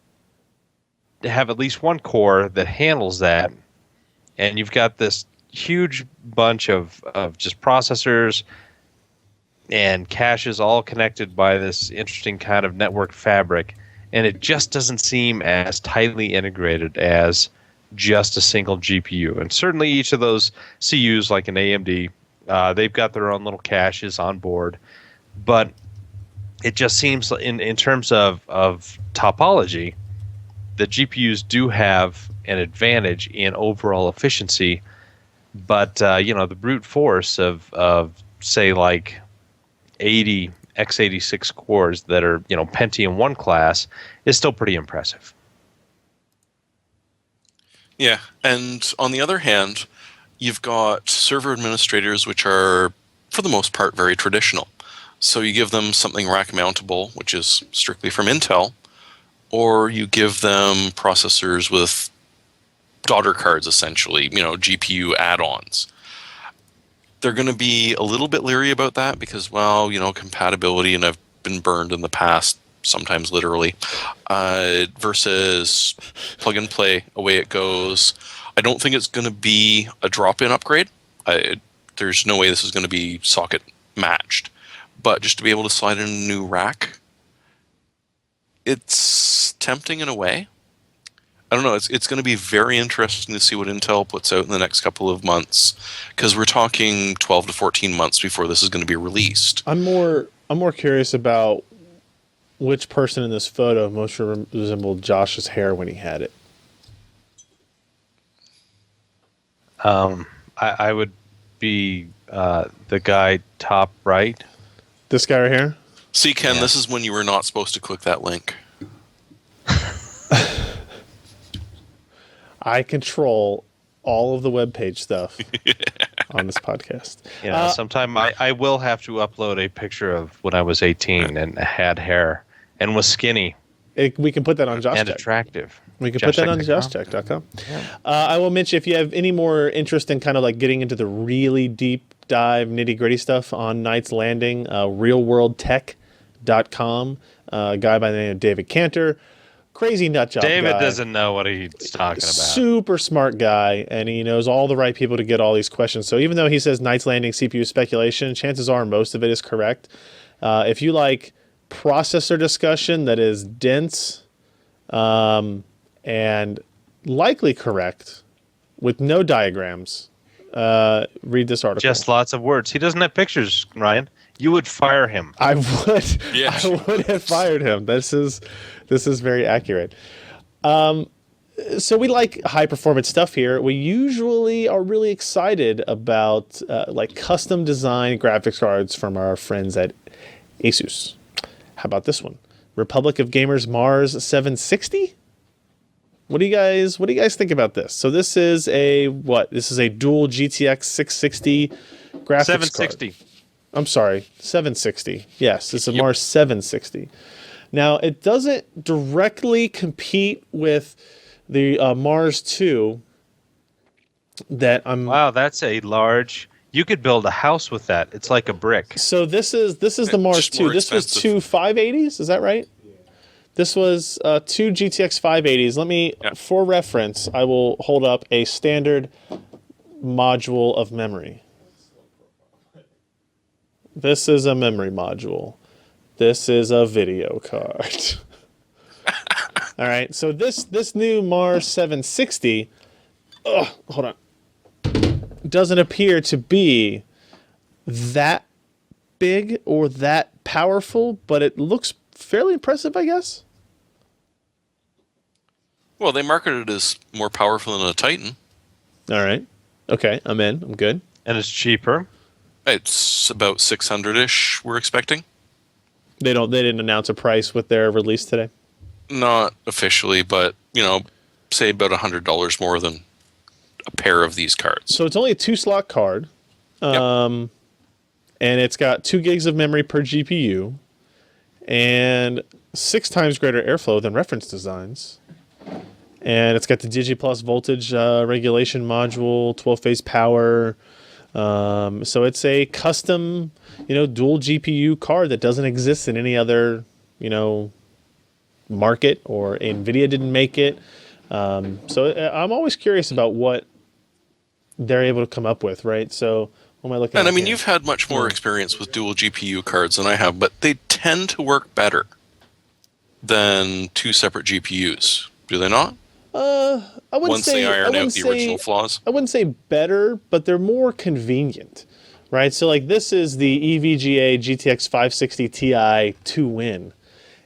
have at least one core that handles that, and you've got this huge bunch of just processors and caches all connected by this interesting kind of network fabric, and it just doesn't seem as tightly integrated as just a single GPU. And certainly each of those CUs, like an AMD, they've got their own little caches on board, but it just seems in terms of topology, the GPUs do have an advantage in overall efficiency, but the brute force of say like 80 x86 cores that are Pentium 1 class is still pretty impressive. Yeah, and on the other hand, you've got server administrators which are for the most part very traditional. So you give them something rack mountable, which is strictly from Intel, or you give them processors with daughter cards, essentially, GPU add-ons. They're going to be a little bit leery about that because, compatibility, and I've been burned in the past, sometimes literally, versus plug and play, away it goes. I don't think it's going to be a drop-in upgrade. There's no way this is going to be socket matched. But just to be able to slide in a new rack, it's tempting in a way. I don't know. It's going to be very interesting to see what Intel puts out in the next couple of months, because we're talking 12 to 14 months before this is going to be released. I'm more curious about which person in this photo most resembled Josh's hair when he had it. I would be the guy top right. This guy right here? See, Ken, This is when you were not supposed to click that link. I control all of the webpage stuff on this podcast. Sometime I will have to upload a picture of when I was 18 and had hair and was skinny. We can put that on JoshTech. And attractive. We can put that on JoshTech.com. Yeah. I will mention, if you have any more interest in kind of getting into the really deep dive, nitty-gritty stuff on Knight's Landing, realworldtech.com, a guy by the name of David Cantor. Crazy nut job David guy. Doesn't know what he's talking about. Super smart guy, and he knows all the right people to get all these questions. So even though he says Knight's Landing CPU speculation, chances are most of it is correct. If you like processor discussion that is dense and likely correct with no diagrams, read this article. Just lots of words. He doesn't have pictures, Ryan. You would fire him. I would. Yeah. I would have fired him. This is very accurate. So we like high performance stuff here. We usually are really excited about custom design graphics cards from our friends at ASUS. How about this one? Republic of Gamers Mars 760? What do you guys think about this? So this is a dual GTX 660 graphics 760. card. I'm sorry, 760. Yes, it's a Mars 760. Now, it doesn't directly compete with the Mars 2 Wow, that's a large... You could build a house with that. It's like a brick. So this is the Mars 2. This was two 580s, is that right? Yeah. This was two GTX 580s. Let me, for reference, I will hold up a standard module of memory. This is a memory module. This is a video card. All right, so this new Mars 760, hold on, doesn't appear to be that big or that powerful, but it looks fairly impressive, I guess. Well, they marketed it as more powerful than a Titan. All right, okay, I'm in. I'm good. And it's cheaper. It's about 600-ish. We're expecting. They didn't announce a price with their release today. Not officially, but say about $100 more than a pair of these cards. So it's only a 2-slot card, Yep. and it's got 2 gigs of memory per GPU, and 6 times greater airflow than reference designs. And it's got the DigiPlus voltage regulation module, 12-phase power. So it's a custom, dual GPU card that doesn't exist in any other, market, or NVIDIA didn't make it. So I'm always curious about what they're able to come up with, right? So what am I looking at? And I mean, here? you've had much more experience with dual GPU cards than I have, but they tend to work better than 2 separate GPUs. Do they not? I wouldn't Once say they iron out the say- original flaws. I wouldn't say better, but they're more convenient, right? So like this is the EVGA GTX 560 Ti 2-win,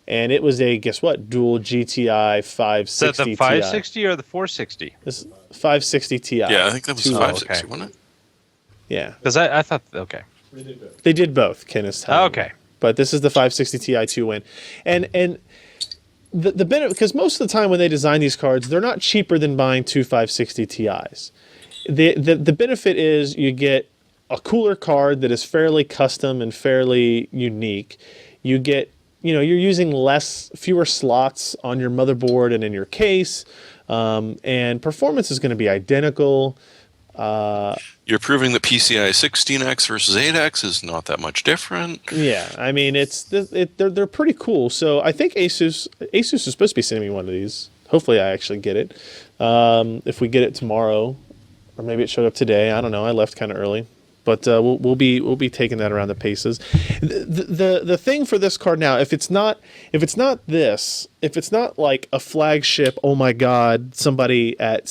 and it was a, guess what, dual GTI 560 Is that the 560 or the 460? This 560 Ti. Yeah, I think that was 2-win. 560, okay. wasn't it? Yeah, Because I thought, okay. they did both. Ken is telling me. Okay. But this is the 560 Ti 2-win, and the benefit, because most of the time when they design these cards, they're not cheaper than buying 2 560 Ti's. The benefit is you get a cooler card that is fairly custom and fairly unique. You get, you're using fewer slots on your motherboard and in your case, and performance is going to be identical. You're proving that PCI 16X versus 8X is not that much different. Yeah, I mean they're pretty cool. So I think ASUS is supposed to be sending me one of these. Hopefully I actually get it. If we get it tomorrow, or maybe it showed up today. I don't know. I left kind of early, but we'll be taking that around the paces. The thing for this card now, if it's not like a flagship, oh my God, somebody at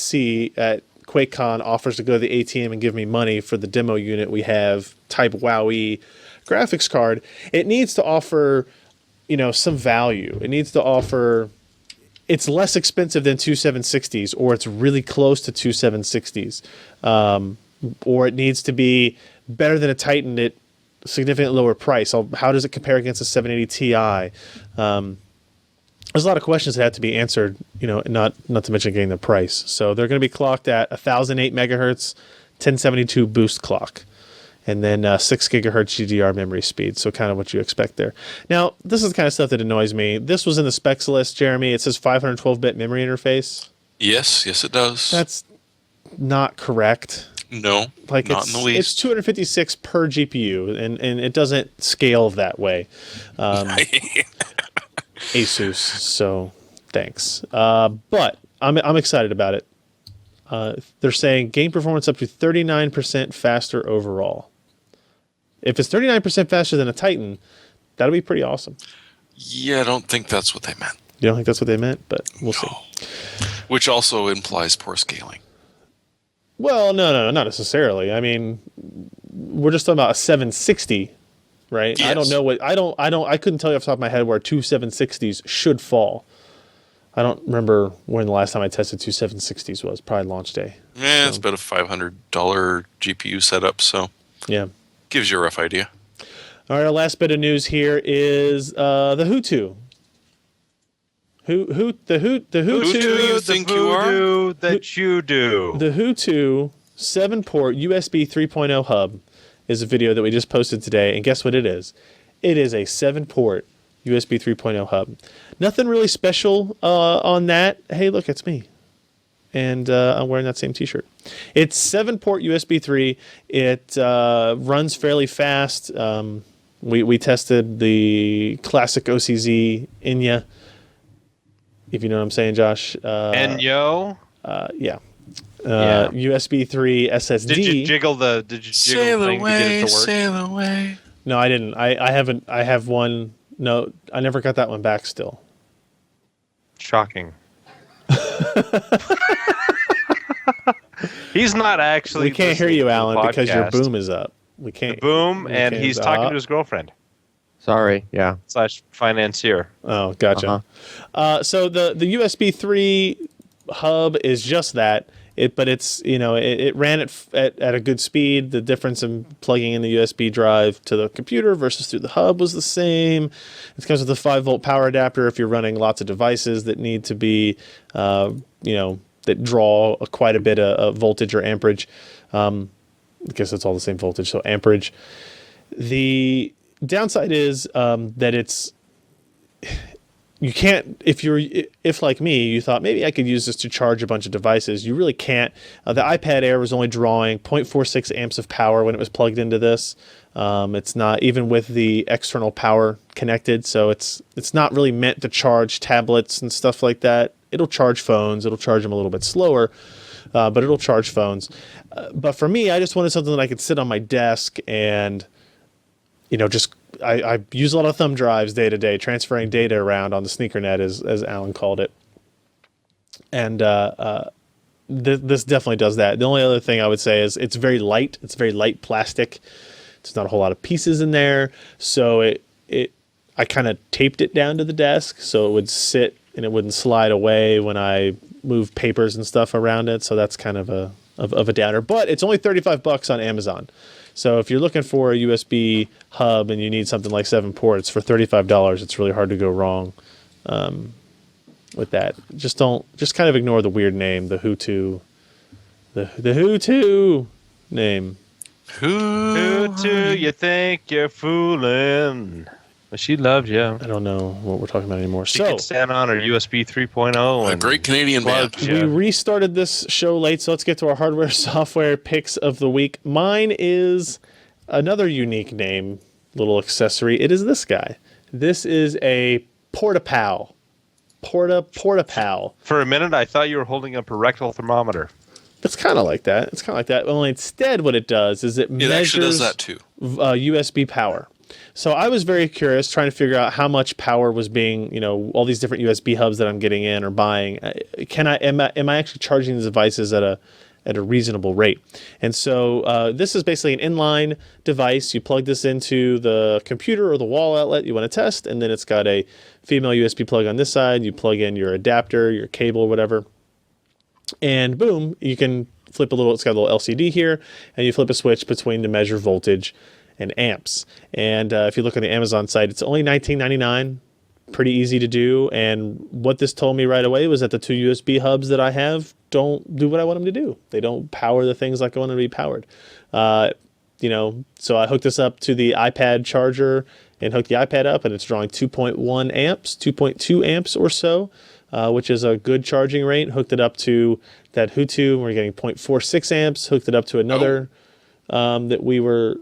QuakeCon offers to go to the ATM and give me money for the demo unit we have type WowE graphics card, it needs to offer, some value. It needs to offer, it's less expensive than 2 760s, or it's really close to 2 760s. Or it needs to be better than a Titan at significantly lower price. How does it compare against a 780 Ti? There's a lot of questions that have to be answered, not to mention getting the price. So they're going to be clocked at 1008 megahertz, 1072 boost clock, and then 6 gigahertz GDR memory speed. So kind of what you expect there. Now, this is the kind of stuff that annoys me. This was in the specs list, Jeremy. It says 512-bit memory interface. Yes, it does. That's not correct. No, Like not in the least. It's 256 per GPU, and it doesn't scale that way. ASUS, so thanks. But I'm excited about it. They're saying game performance up to 39% faster overall. If it's 39% faster than a Titan, that'll be pretty awesome. Yeah, I don't think that's what they meant. You don't think that's what they meant? But we'll see. Which also implies poor scaling. Well, no, not necessarily. I mean, we're just talking about a 760, right? Yes. I don't know what I couldn't tell you off the top of my head where 2 760s should fall. I don't remember when the last time I tested 2 760s was. Probably launch day. Yeah, it's about a $500 GPU setup, so Yeah. gives you a rough idea. All right, our last bit of news here is the HooToo. The HooToo. Who do you think you are? voodoo that you do. The HooToo 7-port USB 3.0 hub is a video that we just posted today, and guess what it is? It is a 7-port USB 3.0 hub. Nothing really special on that. Hey, look, it's me. And I'm wearing that same t-shirt. It's 7-port USB 3. It runs fairly fast. We tested the classic OCZ Inya, if you know what I'm saying, Josh. And yo, Yeah. Yeah. USB 3 SSD. did you jiggle the thing to get it to work? Sail away. No, I didn't. I haven't. I have one. No, I never got that one back still. Shocking. He's not actually. We can't hear you, Alan, because your boom is up. We The can't. boom, we and can't- he's talking to his girlfriend Sorry. Yeah. / financier. Oh, gotcha. So the USB 3 hub is just that. But it's it ran at a good speed. The difference in plugging in the USB drive to the computer versus through the hub was the same. It comes with a 5-volt power adapter if you're running lots of devices that need to be that draw quite a bit of voltage or amperage. I guess it's all the same voltage, so amperage. The downside is that it's you can't, if like me, you thought maybe I could use this to charge a bunch of devices. You really can't. The iPad Air was only drawing 0.46 amps of power when it was plugged into this. It's not even with the external power connected, so it's not really meant to charge tablets and stuff like that. It'll charge phones. It'll charge them a little bit slower, but it'll charge phones. But for me, I just wanted something that I could sit on my desk and I use a lot of thumb drives day to day, transferring data around on the sneakernet, as Alan called it. And this definitely does that. The only other thing I would say is it's very light. It's very light plastic. There's not a whole lot of pieces in there. So I kind of taped it down to the desk so it would sit and it wouldn't slide away when I move papers and stuff around it. So that's kind of a downer. But it's only $35 on Amazon. So if you're looking for a USB hub and you need something like 7 ports for $35, it's really hard to go wrong with that. Just kind of ignore the weird name, the HooToo, the HooToo name. HooToo, you think you're fooling. But she loves you. I don't know what we're talking about anymore. She can stand on her USB 3.0. A great Canadian band. We restarted this show late, so let's get to our hardware software picks of the week. Mine is another unique name, little accessory. It is this guy. This is a Portapow. Portapow. For a minute, I thought you were holding up a rectal thermometer. It's kind of like that. Only instead what it does is it measures actually does that too. USB power. So I was very curious, trying to figure out how much power was being, all these different USB hubs that I'm getting in or buying. Am I actually charging these devices at a reasonable rate? And so this is basically an inline device. You plug this into the computer or the wall outlet you want to test, and then it's got a female USB plug on this side. You plug in your adapter, your cable, whatever, and boom, you can flip it's got a little LCD here, and you flip a switch between to measure voltage and amps. And if you look on the Amazon site, it's only $19.99. Pretty easy to do. And what this told me right away was that the 2 USB hubs that I have don't do what I want them to do. They don't power the things like I want them to be powered. So I hooked this up to the iPad charger and hooked the iPad up, and it's drawing 2.1 amps, 2.2 amps or so, which is a good charging rate. Hooked it up to that HooToo, we're getting 0.46 amps. Hooked it up to another that we were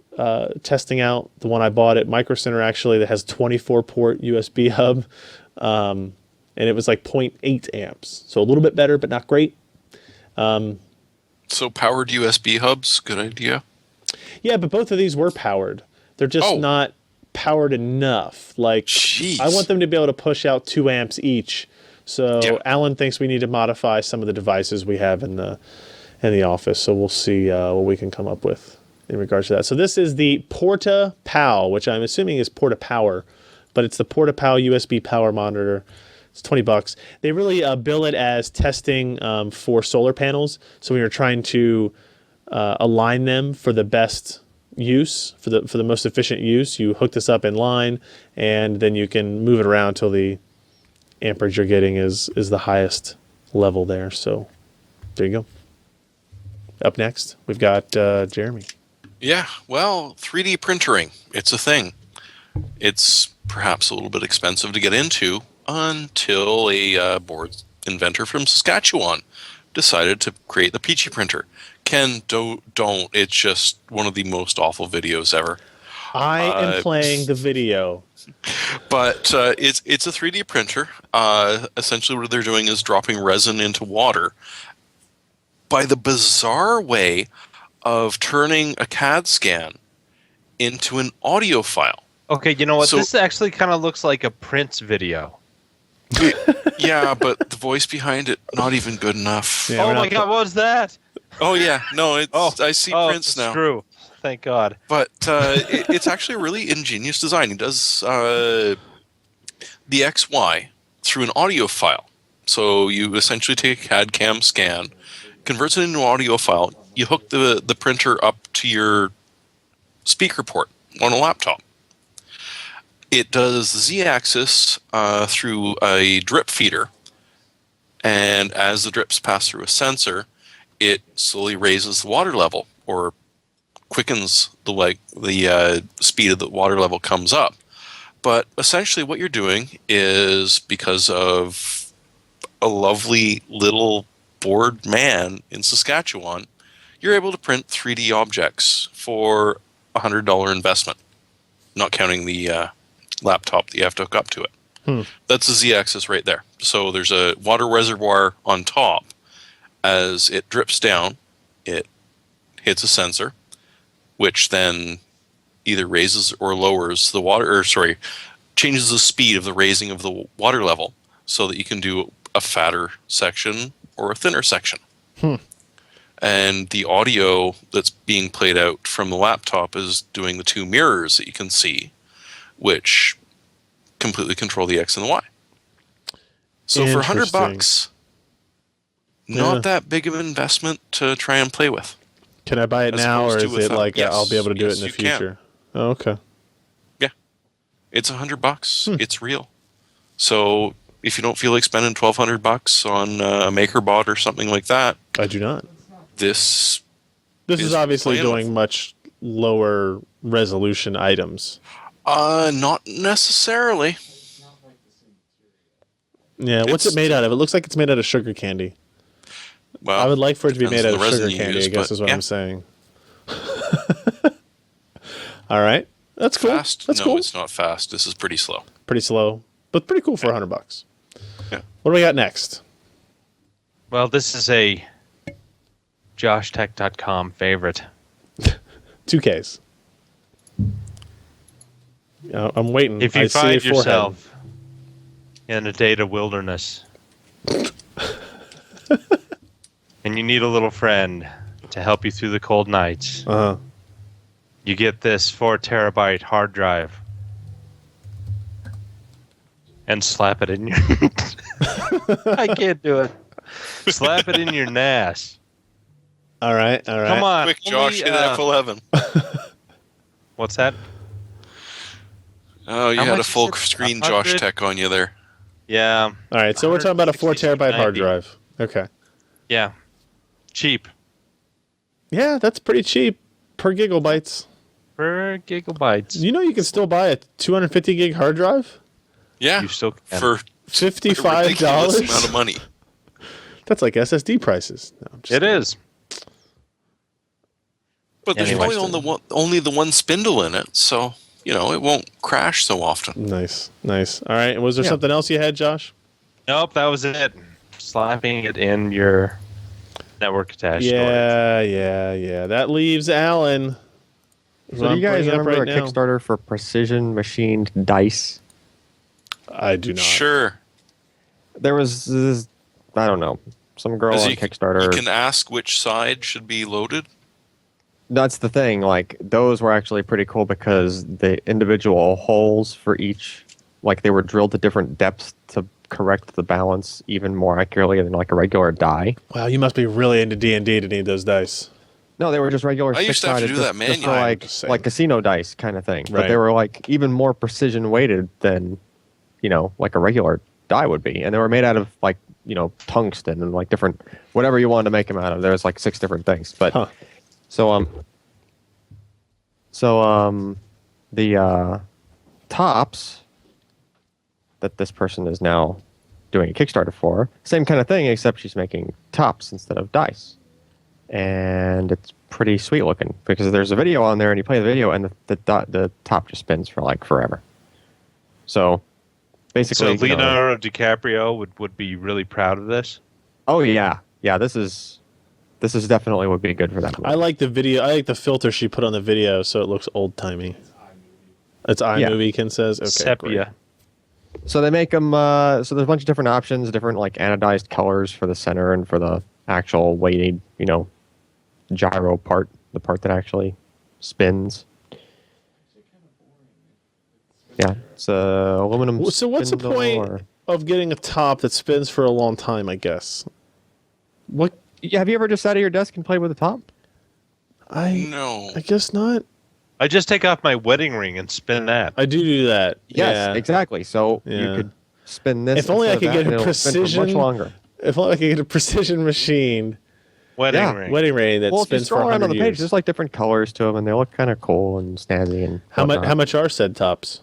testing out, the one I bought at Micro Center actually, that has 24-port USB hub, and it was like 0.8 amps. So a little bit better, but not great. So powered USB hubs, good idea. Yeah, but both of these were powered. They're just not powered enough. Like, jeez. I want them to be able to push out 2 amps each. So yeah. Alan thinks we need to modify some of the devices we have in the office. So we'll see what we can come up with in regards to that. So this is the Portapow, which I'm assuming is Portapower, but it's the Portapow USB power monitor. It's $20. They really bill it as testing for solar panels. So when you're trying to align them for the best use, for the most efficient use, you hook this up in line, and then you can move it around till the amperage you're getting is the highest level there. So there you go. Up next, we've got Jeremy. Yeah, well, 3D printering, it's a thing. It's perhaps a little bit expensive to get into until a board inventor from Saskatchewan decided to create the Peachy printer. Ken, don't. It's just one of the most awful videos ever. I am playing the video. But it's a 3D printer. Essentially what they're doing is dropping resin into water by the bizarre way of turning a CAD scan into an audio file. Okay, you know what? This actually kind of looks like a Prince video. Yeah, but the voice behind it, not even good enough. Yeah, oh we're my not- God, what was that? Oh yeah, no, it's I see Prince it's a now. Screw. Thank God. But it's actually a really ingenious design. He does the XY through an audio file. So you essentially take a CAD CAM scan, converts it into an audio file. You hook the printer up to your speaker port on a laptop. It does the Z-axis through a drip feeder, and as the drips pass through a sensor, it slowly raises the water level or quickens the speed of the water level comes up. But essentially what you're doing is, because of a lovely little bored man in Saskatchewan, you're able to print 3D objects for $100 investment, not counting the laptop that you have to hook up to it. That's the Z-axis right there. So there's a water reservoir on top. As it drips down, it hits a sensor, which then either raises or lowers the water, changes the speed of the raising of the water level so that you can do a fatter section or a thinner section. And the audio that's being played out from the laptop is doing the two mirrors that you can see, which completely control the X and the Y. So for $100, not that big of an investment to try and play with. Can I buy it As now, or opposed is to it without- like Yes. I'll be able to do Yes, it in the you can. future? Oh, okay. Yeah, it's $100. It's real. So if you don't feel like spending $1,200 on a MakerBot or something like that, I do not. this This is obviously playing with. doing much lower resolution items. Not necessarily. Yeah, what's It's- it made out of? It looks like it's made out of sugar candy. Well, I would like for it to be depends made on out the of sugar resin you candy, use, I guess but is what yeah. I'm saying. All right. That's cool. Fast? That's No, cool. it's not fast. This is pretty slow. Pretty slow, but pretty cool for $100. Yeah. What do we got next? Well, this is a JoshTech.com favorite. 2Ks. I'm waiting. If you I see a find forehead. yourself in a data wilderness and you need a little friend to help you through the cold nights, Uh-huh. you get this 4 terabyte hard drive and slap it in your... I can't do it. Slap it in your NAS. All right. All right. Come on. Quick, Josh, hit F11. What's that? Oh, you How had a much full is it? screen 100? Josh Tech on you there. Yeah. All right. So we're talking about a 4 terabyte hard 160, drive. Okay. Yeah. Cheap. Yeah, that's pretty cheap per gigabytes. Per gigabytes. You know you can still buy a 250 gig hard drive? Yeah, You still can. for a $55? ridiculous amount of money. That's like SSD prices. No, I'm just It is. But there's Anyway. only the one spindle in it, so it won't crash so often. Nice. Nice. All right. And was there Yeah. something else you had, Josh? Nope, that was it. Slapping it in your network attached storage. Yeah. That leaves Allyn. So do you guys remember a Kickstarter for precision machined dice? I do not. Sure. There was this, I don't know, some girl on Kickstarter. You can ask which side should be loaded. That's the thing. Like, those were actually pretty cool because the individual holes for each, like, they were drilled to different depths to correct the balance even more accurately than like a regular die. Wow, you must be really into D&D to need those dice. No, they were just regular I used to have to six-sided, do that just for manually. I'm just saying. like casino dice kind of thing. Right. But they were like even more precision weighted than, like a regular die would be. And they were made out of like, tungsten and like different, whatever you wanted to make them out of. There was like 6 different things. But Huh. the tops that this person is now doing a Kickstarter for, same kind of thing, except she's making tops instead of dice. And it's pretty sweet looking because there's a video on there and you play the video and the top just spins for like forever. So basically, So Leonardo DiCaprio would be really proud of this. oh yeah, this is definitely would be good for that. I like the video. I like the filter she put on the video so it looks old-timey. It's iMovie, Ken says? Okay, Sepia. great. So they make them. So there's a bunch of different options, different like anodized colors for the center and for the actual weighted, gyro part, the part that actually spins. Yeah, it's aluminum. So what's the spindle point of getting a top that spins for a long time? I guess. What? Yeah, have you ever just sat at your desk and played with the top? No. I guess not. I just take off my wedding ring and spin that. I do that. Yes, exactly. So you Yeah. could spin this. If only I instead could of get that, a and it'll spin for precision. much longer. If only I could get a precision machine Wedding ring. wedding ring that Well, if you spins for scroll around 100 on the page, years. there's like different colors to them, and they look kind of cool and snazzy. And How much? whatnot. How much are said tops?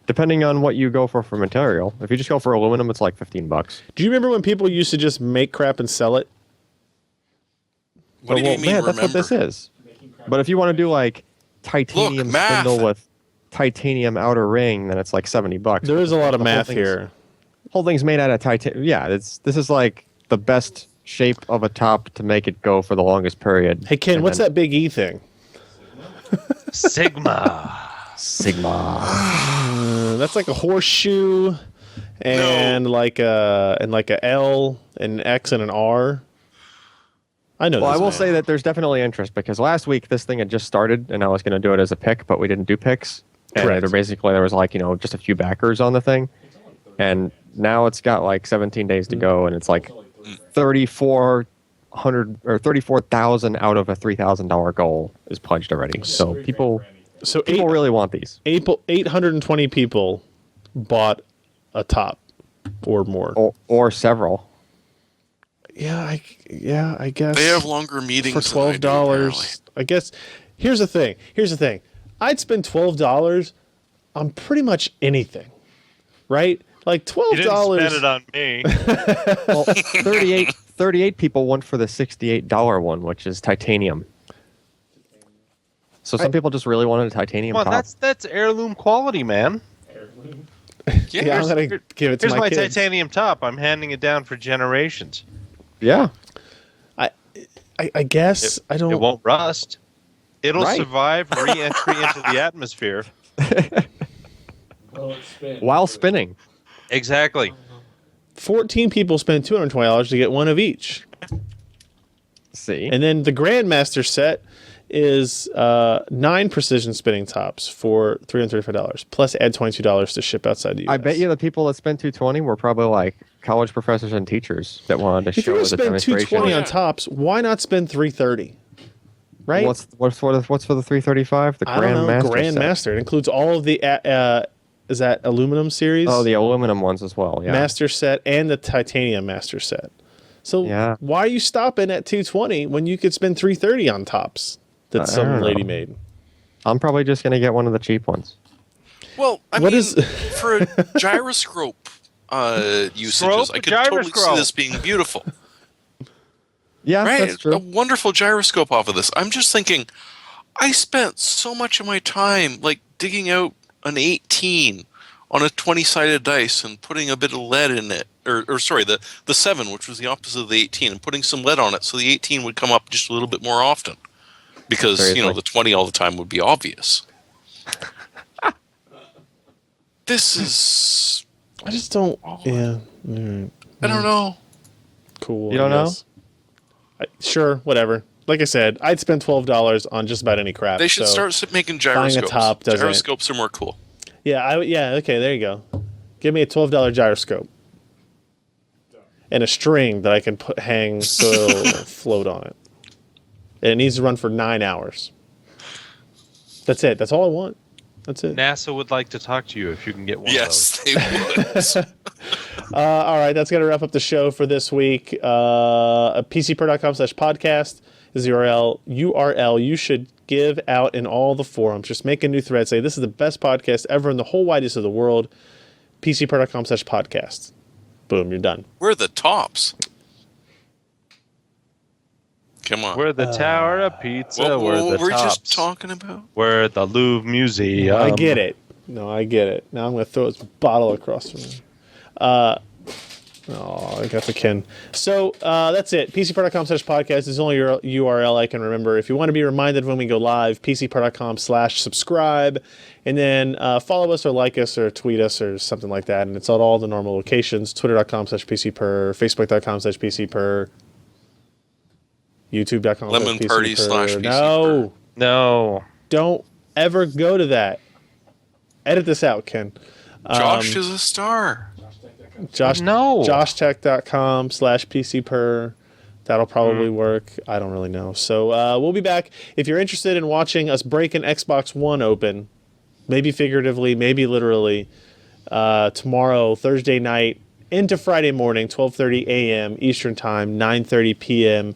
Depending on what you go for material. If you just go for aluminum, it's like $15. Do you remember when people used to just make crap and sell it? What do you mean? Yeah, that's what this is. But if you want to do like titanium Look, math. spindle with titanium outer ring, then it's like $70. There is a lot of The whole math thing's- here. Whole thing's made out of titanium. Yeah, this is like the best shape of a top to make it go for the longest period. Hey Ken, And what's then that big E thing? Sigma. Sigma? That's like a horseshoe, and like a L, an X, and an R. I know. Well, I this, will man. say that there's definitely interest because last week this thing had just started and I was going to do it as a pick, but we didn't do picks. And Correct. there was like, just a few backers on the thing. And now it's got like 17 days to go and it's like 3,400 or 34,000 out of a $3,000 goal is pledged already. So people So really want these 820 people bought a top or more. or several. Yeah, I guess They have longer meetings for than I do, $12. I guess here's the thing. I'd spend $12 on pretty much anything, right? Like You didn't $12. spend it on me. Well, 38 people went for the $68 one, which is titanium. So some people just really wanted a titanium Come on, top. that's heirloom quality, man. Yeah, I'm gonna give it to Here's my kids. titanium top. I'm handing it down for generations. Yeah. I guess I don't. It won't rust. It'll Right. survive re-entry into the atmosphere. While spinning. Exactly. 14 people spent $220 to get one of each, See? and then the Grandmaster set is 9 precision spinning tops for $335. Plus, add $22 to ship outside the US. I bet you the people that spent 220 were probably like college professors and teachers that wanted to If you're show gonna the spend demonstration. $220 on Yeah. tops, why not spend $330? Right? What's for the 335? The I don't know. Grandmaster. set. Grandmaster. It includes all of the is that aluminum series? Oh, the aluminum ones as well. Yeah. Master set and the titanium master set. So Yeah. why are you stopping at 220 when you could spend 330 on tops that I some don't lady know. made? I'm probably just gonna get one of the cheap ones. Well, I What mean, is- for a gyroscope usages, Scope, I could totally see gyroscope. this being beautiful. Yeah, Right? that's true. A wonderful gyroscope off of this. I'm just thinking, I spent so much of my time like digging out an 18 on a 20-sided dice and putting a bit of lead in it. Or sorry, the 7, which was the opposite of the 18, and putting some lead on it so the 18 would come up just a little bit more often. Because, Seriously. the 20 all the time would be obvious. This is... I just don't. Yeah. Alright. I don't know. Cool. You don't I know? guess. Sure. Whatever. Like I said, I'd spend $12 on just about any crap. They should so- start making buying a gyroscopes. top doesn't- Gyroscopes are more cool. Yeah. Yeah. Okay. There you go. Give me a $12 gyroscope and a string that I can hang so it'll float on it. And it needs to run for 9 hours. That's it. That's all I want. That's it. NASA would like to talk to you if you can get one Yes, they would. All right, that's going to wrap up the show for this week. PCPro.com/podcast is the URL you should give out in all the forums. Just make a new thread. Say, this is the best podcast ever in the whole widest of the world. PCPro.com/podcast. Boom, you're done. We're the tops. Come on. We're the Tower of Pizza. What we're the we're tops. just talking about? We're the Louvre Museum. I get it. No, I get it. Now I'm going to throw this bottle across the room. Oh, I got the Ken. So that's it. PCPro.com/podcast is the only URL I can remember. If you want to be reminded when we go live, PCPro.com/subscribe. And then follow us or like us or tweet us or something like that. And it's at all the normal locations. Twitter.com/PCPer, Facebook.com/PCPer, YouTube.com/PCPer. LemonParty/PCPer. No. Don't ever go to that. Edit this out, Ken. Josh is a star. JoshTech.com/PCPer. That'll probably work. I don't really know. So we'll be back. If you're interested in watching us break an Xbox One open, maybe figuratively, maybe literally, tomorrow, Thursday night, into Friday morning, 12:30 a.m. Eastern Time, 9:30 p.m.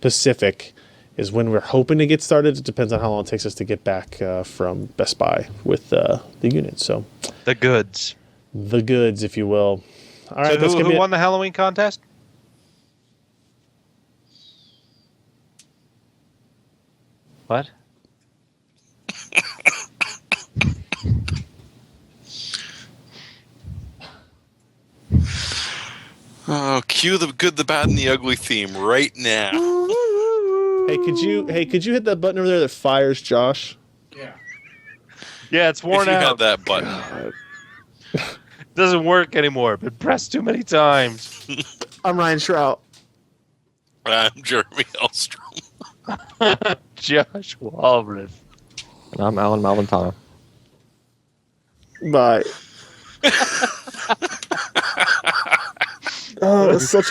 Pacific, is when we're hoping to get started. It depends on how long it takes us to get back from Best Buy with the unit. So The goods. the goods, if you will. All right, So who won the Halloween contest? What? Oh, cue the good, the bad, and the ugly theme right now. Hey, could you hit that button over there that fires Josh? Yeah, it's worn If you out. had that button. Doesn't work anymore. Been pressed too many times. I'm Ryan Shrout. I'm Jeremy Elstrom. Josh Walrath. And I'm Alan Malventano. Bye. Oh, that's such